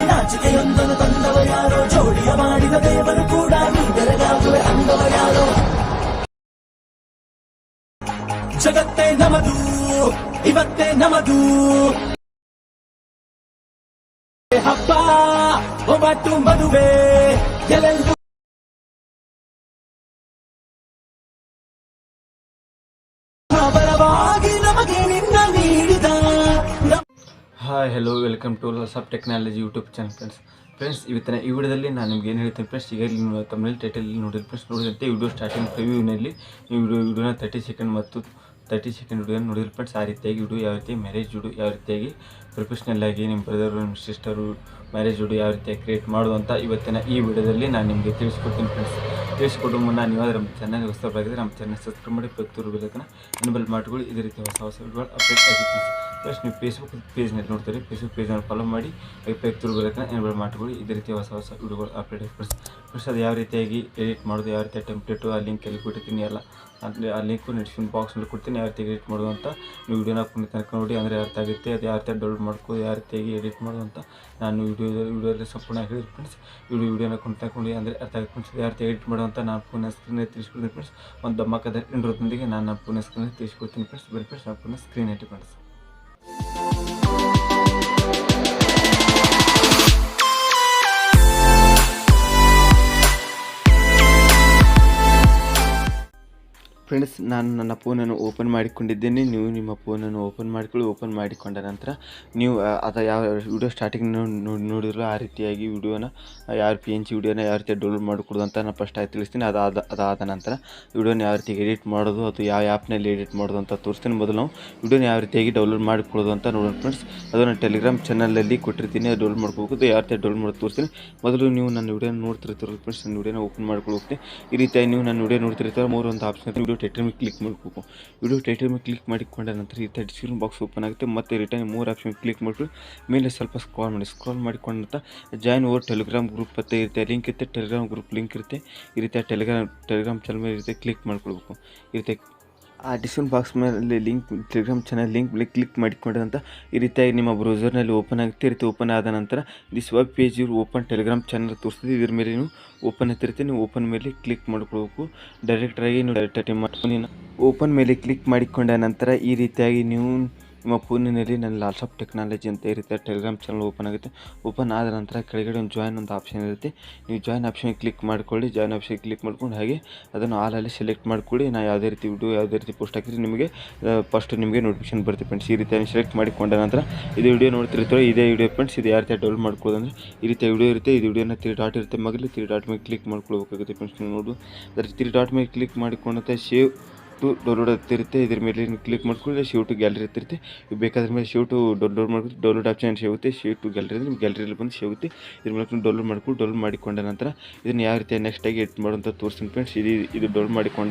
ನಾಚಿಕೆಯೊಂದನ್ನು ತಂದವ ಯಾರೋ, ಜೋಡಿಯ ಮಾಡಿದ ದೇವರು ಕೂಡ ನೀ ಬೆರಗಾಗುವೆ ಅಂದವ ಯಾರೋ. ಜಗತ್ತೇ ನಮದು, ಇವತ್ತೇ ನಮದು, ಹಬ್ಬ ಒಬ್ಬಟ್ಟು ಮದುವೆ ಎಲ್ಲೆಂದು ಬಲವಾಗಿ ನಮಗೆ ನಿನ್ನ ನೀಡಿದ. ಹಾಯ್ ಹೆಲೋ ವೆಲ್ಕಮ್ ಟು ಲಸಾಪ್ ಟೆಕ್ನಾಲಜಿ ಯೂಟ್ಯೂಬ್ ಚಾನಲ್ ಫ್ರೆಂಡ್ಸ್ ಇವತ್ತಿನ ಈ ವಿಡಿಯೋದಲ್ಲಿ ನಾನು ನಿಮ್ಗೆ ಏನು ಹೇಳ್ತೀನಿ ಫ್ರೆಂಡ್ಸ್. ಈಗ ನೀವು ತಮ್ಮಲ್ಲಿ ಟೈಟಲ್ ನೋಡಿದ್ರೆ ಫ್ರೆಂಡ್ಸ್, ನೋಡಿದಂತೆ ವಿಡಿಯೋ ಸ್ಟಾರ್ಟಿಂಗ್ ಪ್ರಿವ್ಯೂನಲ್ಲಿ ನೀವು ವಿಡಿಯೋನ 30 ಸೆಕೆಂಡ್ ಮತ್ತು 30 ಸೆಕೆಂಡ್ ವಿಡಿಯೋನ ನೋಡಿದ್ರೆ ಫ್ರೆಂಡ್ಸ್, ಆ ರೀತಿಯಾಗಿ ವಿಡಿಯೋ ಯಾವ ರೀತಿ ಮ್ಯಾರೇಜ್ ವಿಡಿಯೋ ಯಾವ ರೀತಿಯಾಗಿ ಪ್ರೊಫೆಷ್ನಲ್ ಆಗಿ ನಿಮ್ಮ ಬ್ರದರು ನಿಮ್ಮ ಸಿಸ್ಟರು ಮ್ಯಾರೇಜ್ ವಿಡಿಯೋ ಯಾವ ರೀತಿಯಾಗಿ ಕ್ರಿಯೇಟ್ ಮಾಡೋದು ಅಂತ ಇವತ್ತಿನ ಈ ವಿಡಿಯೋದಲ್ಲಿ ನಾನು ನಿಮಗೆ ತಿಳಿಸ್ಕೊಡ್ತೀನಿ ಫ್ರೆಂಡ್ಸ್. ತಿಳಿಸ್ಕೊಟ್ಟು ಮುನ್ನ ನೀವು ನಮ್ಮ ಚಾನಲ್ಗೆ ಹೊಸಬರಾಗಿದ್ದರೆ ನಮ್ಮ ಚಾನಲ್ ಸಬ್ಸ್ಕ್ರೈಬ್ ಮಾಡಿ ಪ್ರತಿಯೊಬ್ಬರು ಬೆಲ್ಲಕ್ಕನ ಇನ್ಬಲ್ ಮಾಡ್ಕೊಳ್ಳಿ. ಇದೇ ರೀತಿ ಹೊಸ ಹೊಸ ವಿಡಿಯೋಗಳು ಅಪ್ಡೇಟ್ ಆಗಿ ಫ್ರೆಂಡ್ಸ್. ನೀವು ಫೇಸ್ಬುಕ್ ಪೇಜ್ನಲ್ಲಿ ನೋಡ್ತೀರಿ, ಫೇಸ್ಬುಕ್ ಪೇಜ್ನಲ್ಲಿ ಫಾಲೋ ಮಾಡಿ ಪ್ರತಿಯೊಬ್ಬರು ಬೆಲ್ಲಕ್ಕನ ಇನ್ಬಲ್ ಮಾಡ್ಕೊಳ್ಳಿ. ಇದೇ ರೀತಿ ಹೊಸ ಹೊಸ ವಿಡಿಯೋಗಳು ಅಪ್ಡೇಟ್ ಆಗಿ ಫ್ರೆಂಡ್ಸ್. ಅದು ಯಾವ ರೀತಿಯಾಗಿ ಎಡಿಟ್ ಮಾಡೋದು, ಯಾವ ರೀತಿಯ ಟೆಂಪ್ಲೇಟು, ಆ ಲಿಂಕ್ ಎಲ್ಲಿ ಕೊಟ್ಟಿರ್ತೀನಿ ಎಲ್ಲ ಆ ಲಿಂಕು ಡಿಸ್ಕ್ರಿಪ್ಷನ್ ಬಾಕ್ಸ್ನಲ್ಲಿ ಕೊಡ್ತೀನಿ. ಯಾವ ರೀತಿಯಾಗಿ ಎಡಿಟ್ ಮಾಡೋದು ಅಂತ ನೀವು ವಿಡಿಯೋನ ತನಕ ನೋಡಿ, ಅಂದರೆ ಅರ್ಥ ಆಗುತ್ತೆ. ಅದು ಯಾವ ರೀತಿಯಾಗಿ ಡೌನ್ಲೋಡ್ ಮಾಡ್ಕೋದು, ಯಾವ ರೀತಿಯಾಗಿ ಎಡಿಟ್ ಮಾಡೋದು ಅಂತ ನಾನು ವಿಡಿಯೋದಲ್ಲಿ ಸಂಪೂರ್ಣ ಹೇಳಿದೆ ಫ್ರೆಂಡ್ಸ್. ವಿಡಿಯೋನ ತಗೊಂಡು ಅಂದರೆ ಅರ್ಥ ಆಗುತ್ತೆ ಫ್ರೆಂಡ್ಸ್. ಯಾವ ರೀತಿ ಎಡಿಟ್ ಮಾಡೋದು ಅಂತ ನಾನು ಪೂರ್ಣ ಸ್ಕ್ರೀನಲ್ಲಿ ತಿಳಿಸ್ಕೊಡ್ತೀನಿ ಫ್ರೆಂಡ್ಸ್. ಒಂದು ದಮ್ಮಕದ ಇಂಟ್ರೋದೊಂದಿಗೆ ನಾನು ಪೂರ್ಣ ಸ್ಕ್ರೀನಲ್ಲಿ ತಿಳಿಸ್ಕೊಡ್ತೀನಿ ಫ್ರೆಂಡ್ಸ್. ಬನ್ನಿ ಫ್ರೆಂಡ್ಸ್, ನಾನು ಪೂರ್ಣ ಸ್ಕ್ರೀನ್ ಐತಿ ಫ್ರೆಂಡ್ಸ್. ಫ್ರೆಂಡ್ಸ್, ನಾನು ನನ್ನ ಫೋನನ್ನು ಓಪನ್ ಮಾಡಿಕೊಂಡಿದ್ದೇನೆ. ನೀವು ನಿಮ್ಮ ಫೋನನ್ನು ಓಪನ್ ಮಾಡಿಕೊಂಡ ನಂತರ ನೀವು ಅದು ಯಾವ ವಿಡಿಯೋ ಸ್ಟಾರ್ಟಿಂಗ್ ನೋಡಿದ್ರು ಆ ರೀತಿಯಾಗಿ ವಿಡಿಯೋನ ಯಾವ PNG ವಿಡಿಯೋನ ಯಾವ ರೀತಿ ಡೌನ್ಲೋಡ್ ಮಾಡಿಕೊಡೋದು ಅಂತ ನಾನು ಫಸ್ಟ್ ಆಗಿ ತಿಳಿಸ್ತೀನಿ. ಅದಾದ ನಂತರ ವಿಡಿಯೋನ ಯಾವ ರೀತಿ ಎಡಿಟ್ ಮಾಡೋದು, ಅದು ಯಾವ ಆ್ಯಪ್ನಲ್ಲಿ ಎಡಿಟ್ ಮಾಡೋದು ಅಂತ ತೋರಿಸ್ತೀನಿ. ಮೊದಲು ನಾವು ವಿಡಿಯೋನ ಯಾವ ರೀತಿಯಾಗಿ ಡೌನ್ಲೋಡ್ ಮಾಡಿಕೊಳ್ಳೋದು ಅಂತ ನೋಡೋಣ ಫ್ರೆಂಡ್ಸ್. ಅದನ್ನು ಟೆಲಿಗ್ರಾಮ್ ಚಾನಲಲ್ಲಿ ಕೊಟ್ಟಿರ್ತೀನಿ, ಅದು ಡೌನ್ಲೋಡ್ ಮಾಡ್ಕೋಬೇಕು. ಯಾವ ರೀತಿ ಡೌನ್ಲೋಡ್ ಮಾಡೋದು ತೋರಿಸ್ತೀನಿ. ಮೊದಲು ನೀವು ನನ್ನ ವಿಡಿಯೋನ ನೋಡ್ತಿರ್ತೀರ ಫ್ರೆಂಡ್ಸ್, ನನ್ನ ವಿಡಿಯೋನ ಓಪನ್ ಮಾಡ್ಕೊಳ್ಳೋಕೆ ಈ ರೀತಿಯಾಗಿ ನೀವು ನನ್ನ ವಿಡಿಯೋ ನೋಡ್ತಿರ್ತಾರೆ. ಒಂದು ಆಪ್ಷನ್ ವಿಡಿಯೋ ಟೈಟಲ್ ಮೇಲೆ ಕ್ಲಿಕ್ ಮಾಡಬೇಕು. ವಿಡಿಯೋ ಟೈಟಲ್ ಮೇಲೆ ಕ್ಲಿಕ್ ಮಾಡಿಕೊಂಡ ನಂತರ ಈ ಡಿಸ್ಕ್ರಿಪ್ಷನ್ ಬಾಕ್ಸ್ ಓಪನ್ ಆಗುತ್ತೆ. ಮತ್ತು ರಿಟರ್ನ್ 3 ಆಪ್ಷನ್ ಕ್ಲಿಕ್ ಮಾಡಿಕೊಂಡು ಮೇಲೆ ಸ್ವಲ್ಪ ಸ್ಕ್ರಾಲ್ ಮಾಡಿಕೊಂಡ ನಂತರ ಜಾಯಿನ್ ಓವರ್ ಟೆಲಿಗ್ರಾಮ್ ಗ್ರೂಪ್ ಅಂತ ಇರುತ್ತೆ, ಲಿಂಕ್ ಇರುತ್ತೆ, ಟೆಲಿಗ್ರಾಮ್ ಗ್ರೂಪ್ ಲಿಂಕ್ ಇರುತ್ತೆ. ಈ ರೀತಿ ಟೆಲಿಗ್ರಾಮ್ ಚಾನಲ್ ಮೇಲೆ ಇರುತ್ತೆ, ಕ್ಲಿಕ್ ಮಾಡ್ಕೊಳ್ಬೇಕು. ಈ ರೀತಿ ಆ ಡಿಸ್ಕ್ರಿಪ್ಷನ್ ಬಾಕ್ಸ್ ಮೇಲೆ link Telegram channel link click ಮಾಡಿಕೊಂಡಂತ ಈ ರೀತಿಯಾಗಿ ನಿಮ್ಮ ಬ್ರೌಸರ್ನಲ್ಲಿ ಓಪನ್ ಆಗುತ್ತೆ. ಈ ರೀತಿ ಓಪನ್ ಆದ ನಂತರ ದಿಸ್ ವೆಬ್ ಪೇಜ್ ಇವ್ರು ಓಪನ್ ಟೆಲಿಗ್ರಾಮ್ ಚಾನಲ್ ತೋರಿಸ್ತೀವಿ. ಇದ್ರ ಮೇಲೆ ನೀವು ಓಪನ್ ಆಗ್ತಿರುತ್ತೆ, ನೀವು ಓಪನ್ ಮೇಲೆ ಕ್ಲಿಕ್ ಮಾಡ್ಕೊಳ್ಬೇಕು. ಡೈರೆಕ್ಟಾಗಿ ನೀವು ಓಪನ್ ಮೇಲೆ ಕ್ಲಿಕ್ ಮಾಡಿಕೊಂಡ ನಂತರ ಈ ರೀತಿಯಾಗಿ ನೀವು ನಿಮ್ಮ ಫೋನಿನಲ್ಲಿ ನನ್ನ ಲಾಸಾಪ್ ಟೆಕ್ನಾಲಜಿ ಅಂತ ಇರುತ್ತೆ ಟೆಲಿಗ್ರಾಮ್ ಚಾನಲ್ ಓಪನ್ ಆಗುತ್ತೆ. ಓಪನ್ ಆದ ನಂತರ ಕೆಳಗಡೆ ಒಂದು ಜಾಯಿನ್ ಅಂತ ಆಪ್ಷನ್ ಇರುತ್ತೆ, ನೀವು ಜಾಯಿನ್ ಆಪ್ಷನ್ ಕ್ಲಿಕ್ ಮಾಡ್ಕೊಳ್ಳಿ. ಜಾಯಿನ್ ಆಪ್ಷನ್ ಕ್ಲಿಕ್ ಮಾಡ್ಕೊಂಡು ಹಾಗೆ ಅದನ್ನು ಆಲಲ್ಲಿ ಸೆಲೆಕ್ಟ್ ಮಾಡ್ಕೊಳ್ಳಿ. ನಾನು ಯಾವುದೇ ರೀತಿ ವಿಡಿಯೋ ಯಾವುದೇ ರೀತಿ ಪೋಸ್ಟ್ ಹಾಕಿದ್ರೆ ನಿಮಗೆ ಫಸ್ಟ್ ನಿಮಗೆ ನೋಟಿಫಿಕೇಶನ್ ಬರುತ್ತೆ ಫ್ರೆಂಡ್ಸ್. ಈ ರೀತಿಯಾಗಿ ಸೆಲೆಕ್ಟ್ ಮಾಡಿಕೊಂಡ ನಂತರ ಇದು ವಿಡಿಯೋ ನೋಡ್ತಿರ್ತೀರೋ ಇದೇ ವಿಡಿಯೋ ಫ್ರೆಂಡ್ಸ್. ಇದು ಯಾವ ರೀತಿ ಡೌನ್ಲೋಡ್ ಮಾಡ್ಕೊಳ್ಳೋದು ಅಂದರೆ ಈ ರೀತಿಯ ವಿಡಿಯೋ ಇರುತ್ತೆ. ಇದು ವಿಡಿಯೋನ 3 ಡಾಟ್ ಇರುತ್ತೆ, ಮಗಲಿ 3 ಡಾಟ್ ಮೇಲೆ ಕ್ಲಿಕ್ ಮಾಡ್ಕೊಳ್ಬೇಕಾಗುತ್ತೆ ಫ್ರೆಂಡ್ಸ್. ನೀವು ನೋಡು ಅದರ 3 ಡಾಟ್ ಮೇಲೆ ಕ್ಲಿಕ್ ಮಾಡಿಕೊಂಡಂತೆ ಸೇವ್ ಟು ಡೌನ್ಲೋಡ್ ಆಗ್ತಿರುತ್ತೆ. ಇದ್ರ ಮೇಲೆ ಕ್ಲಿಕ್ ಮಾಡ್ಕೊಂಡ್ರೆ ಸೇವ್ ಟು ಗ್ಯಾಲರಿ ಇರ್ತಿರುತ್ತೆ. ಬೇಕಾದ್ರೆ ಮೇಲೆ ಸೇವ್ ಟು ಡೌನ್ಲೋಡ್ ಮಾಡ್ಕೊಂಡು ಡೌನ್ಲೋಡ್ ಆಪ್ಷನ್ ಸಿಗುತ್ತೆ. ಸೇವ್ ಟು ಗ್ಯಾಲರಿ ನಿಮ್ಮ ಗ್ಯಾಲರಿಯಲ್ಲಿ ಬಂದು ಸಿಗುತ್ತೆ. ಇದ್ರ ಮೂಲಕ ಡೌನ್ಲೋಡ್ ಮಾಡಿಕೊಂಡ ನಂತರ ಇದನ್ನು ಯಾವ ರೀತಿ ನೆಕ್ಸ್ಟಾಗಿ ಎಡಿಟ್ ಮಾಡೋಂಥ ತೋರಿಸ್ತೀನಿ ಫ್ರೆಂಡ್ಸ್. ಇದು ಡೌನ್ಲೋಡ್ ಮಾಡಿಕೊಂಡ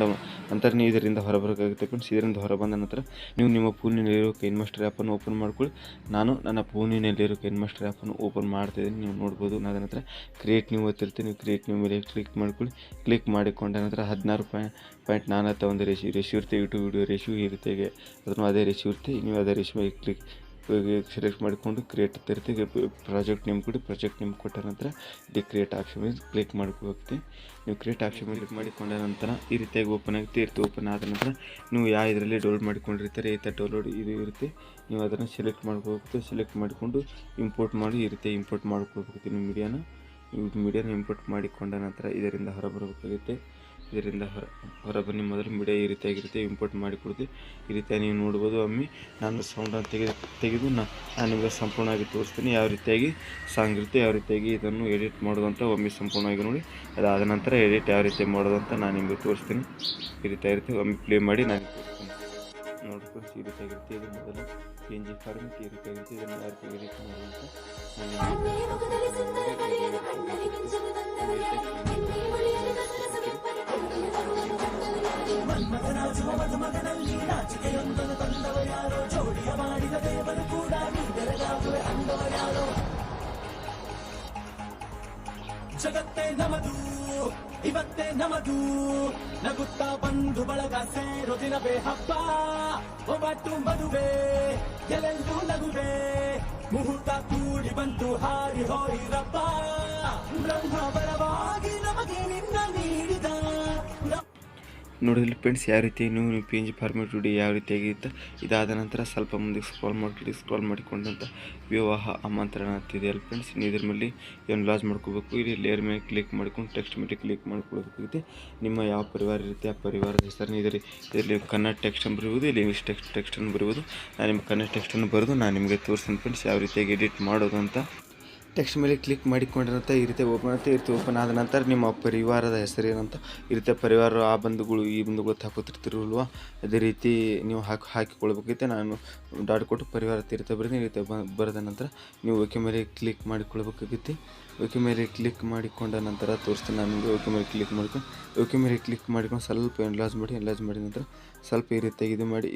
ನಂತರ ನೀವು ಇದರಿಂದ ಹೊರಬರೋಕ್ಕಾಗುತ್ತೆ ಫ್ರೆಂಡ್ಸ್. ಇದರಿಂದ ಹೊರಬಂದ ನಂತರ ನೀವು ನಿಮ್ಮ ಫೋನಿನಲ್ಲಿರೋ ಕೈನ್ಮಾಸ್ಟರ್ ಆ್ಯಪನ್ನು ಓಪನ್ ಮಾಡ್ಕೊಳ್ಳಿ. ನಾನು ನನ್ನ ಫೋನಿನಲ್ಲಿರೋ ಕೈನ್ಮಾಸ್ಟರ್ ಆ್ಯಪನ್ನು ಓಪನ್ ಮಾಡ್ತಾಯಿದ್ದೀನಿ, ನೀವು ನೋಡ್ಬೋದು. ಅದ ನಂತರ ಕ್ರಿಯೇಟ್ ನ್ಯೂ ಓದ್ತಿರ್ತೀನಿ, ನೀವು ಕ್ರಿಯೇಟ್ ನ್ಯೂ ಮೇಲೆ ಕ್ಲಿಕ್ ಮಾಡ್ಕೊಳ್ಳಿ. ಕ್ಲಿಕ್ ಮಾಡಿಕೊಂಡ ನಂತರ 16.41 ರೇಷಿಯೋ ಇರುತ್ತೆ. ಯೂಟ್ಯೂಬ್ ವಿಡಿಯೋ ರೇಷಿಯೋ ಈ ರೀತಿಯಾಗಿ ಅದನ್ನು ಅದೇ ರೇಷಿಯೋ ಇರುತ್ತೆ. ನೀವು ಅದೇ ರೇಷಿಯೋ ಮೇಲೆ ಕ್ಲಿಕ್ ಸೆಲೆಕ್ಟ್ ಮಾಡಿಕೊಂಡು ಕ್ರಿಯೇಟ್ ಇರ್ತೀವಿ. ಪ್ರಾಜೆಕ್ಟ್ ನೇಮ್ ಕೊಡಿ. ಪ್ರಾಜೆಕ್ಟ್ ನೇಮ್ ಕೊಟ್ಟ ನಂತರ ಇಲ್ಲಿ ಕ್ರಿಯೇಟ್ ಆಪ್ಷನ್ ಮೇಲೆ ಕ್ಲಿಕ್ ಮಾಡ್ಕೋಬೇಕು. ನೀವು ಕ್ರಿಯೇಟ್ ಆಪ್ಷನ್ ಮೇಲೆ ಕ್ಲಿಕ್ ಮಾಡಿಕೊಂಡ ನಂತರ ಈ ರೀತಿಯಾಗಿ ಓಪನ್ ಆಗುತ್ತೆ. ಓಪನ್ ಆದ ನಂತರ ನೀವು ಯಾವ ಇದರಲ್ಲಿ ಡೌನ್ಲೋಡ್ ಮಾಡಿಕೊಂಡಿರ್ತಾರೆ ಈ ಥರ ಡೌನ್ಲೋಡ್ ಇದು ಇರುತ್ತೆ. ನೀವು ಅದನ್ನು ಸೆಲೆಕ್ಟ್ ಮಾಡ್ಕೋಬೇಕು. ಸೆಲೆಕ್ಟ್ ಮಾಡಿಕೊಂಡು ಇಂಪೋರ್ಟ್ ಮಾಡಿ ಈ ರೀತಿ ಇಂಪೋರ್ಟ್ ಮಾಡ್ಕೋಬೇಕು. ನಿಮ್ಮ ಮೀಡಿಯಾನ ಇಂಪೋರ್ಟ್ ಮಾಡಿಕೊಂಡ ನಂತರ ಇದರಿಂದ ಹೊರಬರಬೇಕಾಗುತ್ತೆ. ಇದರಿಂದ ಹೊರಬನ್ನಿ. ಮೊದಲು ಮೀಡಿಯಾ ಈ ರೀತಿಯಾಗಿರುತ್ತೆ, ಇಂಪೋರ್ಟ್ ಮಾಡಿಕೊಡ್ತೀವಿ. ಈ ರೀತಿಯಾಗಿ ನೀವು ನೋಡ್ಬೋದು. ಒಮ್ಮೆ ನಾನು ಸೌಂಡನ್ನು ತೆಗೆದು ನಾನು ನಿಮಗೆ ಸಂಪೂರ್ಣವಾಗಿ ತೋರಿಸ್ತೀನಿ ಯಾವ ರೀತಿಯಾಗಿ ಸಾಂಗ್ ಇರುತ್ತೆ, ಯಾವ ರೀತಿಯಾಗಿ ಇದನ್ನು ಎಡಿಟ್ ಮಾಡೋದು ಅಂತ ಒಮ್ಮೆ ಸಂಪೂರ್ಣವಾಗಿ ನೋಡಿ. ಅದಾದ ನಂತರ ಎಡಿಟ್ ಯಾವ ರೀತಿ ಮಾಡೋದು ಅಂತ ನಾನು ನಿಮಗೆ ತೋರಿಸ್ತೀನಿ. ಈ ರೀತಿಯಾಗಿರುತ್ತೆ. ಒಮ್ಮೆ ಪ್ಲೇ ಮಾಡಿ ನಾನು ತೋರಿಸ್ತೀನಿ. ನೋಡ್ಕೊಂಡು ಈ ರೀತಿಯಾಗಿರುತ್ತೆ. ಇದು ಮೊದಲು PNG ಫಾರ್ಮೆಟ್ ಈ ರೀತಿಯಾಗಿರುತ್ತೆ. ಇದನ್ನು ಯಾವ ರೀತಿ ಎಡಿಟ್ ಮಾಡೋದು ಮಗನಲ್ಲಿ ನಾಚಿಕೆಯೊಂದನ್ನು ತಂದವ ಯಾರೋ, ಜೋಡಿಯ ಮಾಡಿದ ದೇವರು ಕೂಡ ನೀ ಬೆರಗಾಗುವೆ ಅಂದವ ಯಾರೋ. ಜಗತ್ತೇ ನಮದು ಇವತ್ತೇ ನಮದು ನಗುತ್ತಾ ಬಂದು ಬಳಗ ಸೇರೋ ದಿನವೇ ಹಬ್ಬ ಒಬ್ಬಟ್ಟು ಮದುವೆ ಎಲ್ಲೆಂದು ನಗುವೆ ಮುಹೂರ್ತ ಕೂಡಿ ಬಂತು ಹಾರಿ ಹೋಯಿರಪ್ಪ ಬ್ರಹ್ಮ ಬರವಾಗಿ ನಮಗೆ ನಿನ್ನ ನೀಡಿದ ನೋಡಿದ್ರಿ ಫ್ರೆಂಡ್ಸ್ ಯಾವ ರೀತಿ ನೀವು P N G format video ಯಾವ ರೀತಿಯಾಗಿತ್ತು. ಇದಾದ ನಂತರ ಸ್ವಲ್ಪ ಮುಂದೆ ಸ್ಕ್ರಾಲ್ ಮಾಡಿಕೊಂಡಂಥ ವಿವಾಹ ಆಮಂತ್ರಣ ಅಂತಿದೆಯಲ್ಲ ಫ್ರೆಂಡ್ಸ್, ನೀವು ಇದ್ರ ಮೇಲೆ ಏನು ಲಾಸ್ ಮಾಡ್ಕೋಬೇಕು. ಇಲ್ಲಿ ಲೇಯರ್ ಮೇಲೆ ಕ್ಲಿಕ್ ಮಾಡ್ಕೊಂಡು ಟೆಕ್ಸ್ಟ್ ಮೇಲೆ ಕ್ಲಿಕ್ ಮಾಡ್ಕೊಳ್ಬೇಕಾಗುತ್ತೆ. ನಿಮ್ಮ ಯಾವ ಪರಿವಾರ ಇರುತ್ತೆ ಆ ಪರಿವಾರದ ಹೆಸರನ್ನು ಇದರಲ್ಲಿ ಕನ್ನಡ ಟೆಕ್ಸ್ಟನ್ನು ಬರೆಯುವುದು, ಇಲ್ಲಿ ಇಂಗ್ಲೀಷ್ ಟೆಕ್ಸ್ಟನ್ನು ಬರೆಯುವುದು. ನಾನು ನಿಮ್ಗೆ ಕನ್ನಡ ಟೆಕ್ಸ್ಟನ್ನು ಬರೆದು ನಾನು ನಿಮಗೆ ತೋರಿಸ್ತೀನಿ ಫ್ರೆಂಡ್ಸ್ ಯಾವ ರೀತಿಯಾಗಿ ಎಡಿಟ್ ಮಾಡೋದು ಅಂತ. ಟೆಕ್ಸ್ಟ್ ಮೇಲೆ ಕ್ಲಿಕ್ ಮಾಡಿಕೊಂಡಂತ ಈ ರೀತಿ ಓಪನ್ ಆಗುತ್ತೆ. ಈ ರೀತಿ ಓಪನ್ ಆದ ನಂತರ ನಿಮ್ಮ ಪರಿವಾರದ ಹೆಸರು ಏನಂತ ಈ ರೀತಿ ಪರಿವಾರ ಆ ಬಂಧುಗಳು ಈ ಬಂಧುಗಳು ಹಾಕೋತಿರ್ತಿರಲ್ವ, ಅದೇ ರೀತಿ ನೀವು ಹಾಕಿಕೊಳ್ಬೇಕೈತೆ. ನಾನು ಡಾಟ್ ಕೊಟ್ಟು ಪರಿವಾರ ತೀರ್ಥ ಬರೆದು ಈ ರೀತಿ ಬರೆದ ನಂತರ ನೀವು ಓಕೆ ಮೇಲೆ ಕ್ಲಿಕ್ ಮಾಡಿಕೊಳ್ಬೇಕಾಗುತ್ತೆ. ಓಕೆ ಮೇಲೆ ಕ್ಲಿಕ್ ಮಾಡಿಕೊಂಡ ನಂತರ ತೋರಿಸ್ತೀನಿ ನಾನು ನಿಮಗೆ. ಓಕೆ ಮೇಲೆ ಕ್ಲಿಕ್ ಮಾಡಿಕೊಂಡು ಸ್ವಲ್ಪ ಎನ್ಲಾರ್ಜ್ ಮಾಡಿದ ನಂತರ ಸ್ವಲ್ಪ ಈ ರೀತಿಯಾಗಿ ಇದು ಮಾಡಿ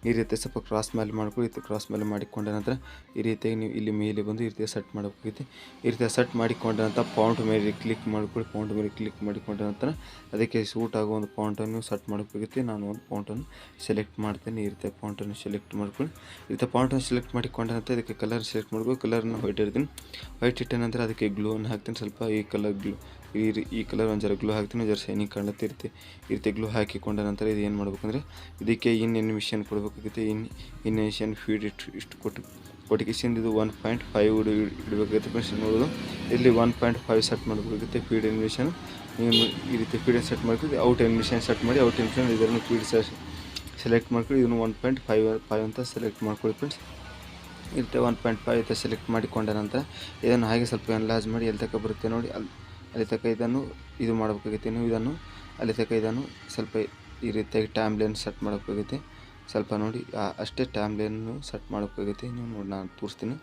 ಈ ರೀತಿ ಸ್ವಲ್ಪ ಕ್ರಾಸ್ ಮೇಲೆ ಮಾಡ್ಕೊಳ್ಳಿ. ಕ್ರಾಸ್ ಮೇಲೆ ಮಾಡಿಕೊಂಡ ನಂತರ ಈ ರೀತಿಯಾಗಿ ನೀವು ಇಲ್ಲಿ ಮೇಲೆ ಬಂದು ಈ ರೀತಿ ಸೆಟ್ ಮಾಡಬೇಕಾಗುತ್ತೆ. ಈ ರೀತಿ ಸೆಟ್ ಮಾಡಿಕೊಂಡ ನಂತರ ಫಾಂಟ್ ಮೇಲೆ ಕ್ಲಿಕ್ ಮಾಡ್ಕೊಳ್ಳಿ. ಫಾಂಟ್ ಮೇಲೆ ಕ್ಲಿಕ್ ಮಾಡಿಕೊಂಡ ನಂತರ ಅದಕ್ಕೆ ಸೂಟ್ ಆಗೋ ಒಂದು ಫಾಂಟನ್ನು ಸೆಟ್ ಮಾಡಬೇಕಾಗುತ್ತೆ. ನಾನು ಒಂದು ಫಾಂಟನ್ನು ಸೆಲೆಕ್ಟ್ ಮಾಡ್ತೇನೆ. ಈ ರೀತಿ ಫಾಂಟನ್ನು ಸೆಲೆಕ್ಟ್ ಮಾಡ್ಕೊಳ್ಳಿ. ಈ ರೀತಿ ಫಾಂಟನ್ನು ಸೆಲೆಕ್ಟ್ ಮಾಡಿಕೊಂಡ ನಂತರ ಅದಕ್ಕೆ ಕಲರ್ ಸೆಲೆಕ್ಟ್ ಮಾಡ್ಬೇಕು. ಕಲರ್ನ ವೈಟ್ ಇಡ್ತೀನಿ. ವೈಟ್ ಇಟ್ಟ ನಂತರ ಅದಕ್ಕೆ ಗ್ಲೂವನ್ನು ಹಾಕ್ತೀನಿ. ಸ್ವಲ್ಪ ಈ ಕಲರ್ ಗ್ಲೂ ಈ ಕಲರ್ ಒಂದು ಜರ ಗ್ಲೂ ಹಾಕ್ತೀನಿ. ಜರ ಶೈನಿಂಗ್ ಕಾಣುತ್ತೆ ಇರುತ್ತೆ. ಈ ರೀತಿ ಗ್ಲೂ ಹಾಕಿಕೊಂಡ ನಂತರ ಇದು ಏನು ಮಾಡ್ಬೇಕಂದ್ರೆ ಇದಕ್ಕೆ ಇನ್ಎನಿಮೇಷನ್ ಕೊಡಬೇಕಾಗುತ್ತೆ. ಇನ್ಎನಿಮೇಷನ್ ಫೀಡ್ ಇಷ್ಟು ಕೊಟ್ಟಿಗೆಸಿಂದ ಇದು 1.5 ಇಡಬೇಕಾಗುತ್ತೆ ಫ್ರೆಂಡ್ಸ್. ನೋಡೋದು ಇಲ್ಲಿ 1.5 ಸೆಟ್ ಮಾಡಬೇಕಾಗುತ್ತೆ ಫೀಡ್ ಎನಿಮೇಷನ್. ನೀವು ಈ ರೀತಿ ಫೀಡ್ ಸೆಟ್ ಮಾಡ್ಕೊಂಡು ಔಟ್ ಎನಿಮೇಷನ್ ಸೆಟ್ ಮಾಡಿ ಔಟ್ ಎನಿಮೇಷನ್ ಇದನ್ನು ಫೀಡ್ ಸೆಲೆಕ್ಟ್ ಮಾಡ್ಕೊಳ್ಳಿ. ಇದನ್ನು 1.5 ಅಂತ ಸೆಲೆಕ್ಟ್ ಮಾಡ್ಕೊಳ್ಳಿ ಫ್ರೆಂಡ್ಸ್. ಈ ರೀತಿ 1.5 ಅಂತ ಸೆಲೆಕ್ಟ್ ಮಾಡಿಕೊಂಡ ನಂತರ ಇದನ್ನು ಹಾಗೆ ಸ್ವಲ್ಪ ಎನ್ಲಾರ್ಜ್ ಮಾಡಿ ಎಲ್ಲಿ ತನಕ ಬರುತ್ತೆ ನೋಡಿ ಅಲ್ಲಿ ತನಕ ಇದನ್ನು ಇದು ಮಾಡಬೇಕಾಗುತ್ತೆ. ನೀವು ಇದನ್ನು ಅಲ್ಲಿ ತನಕ ಇದನ್ನು ಸ್ವಲ್ಪ ಈ ರೀತಿಯಾಗಿ ಟೈಮ್ ಲೈನ್ ಸೆಟ್ ಮಾಡಬೇಕಾಗುತ್ತೆ. ಸ್ವಲ್ಪ ನೋಡಿ ಅಷ್ಟೇ ಟೈಮ್ ಲೈನನ್ನು ಸೆಟ್ ಮಾಡಬೇಕಾಗುತ್ತೆ. ನೀವು ನೋಡಿ ನಾನು ತೋರಿಸ್ತೀನಿ.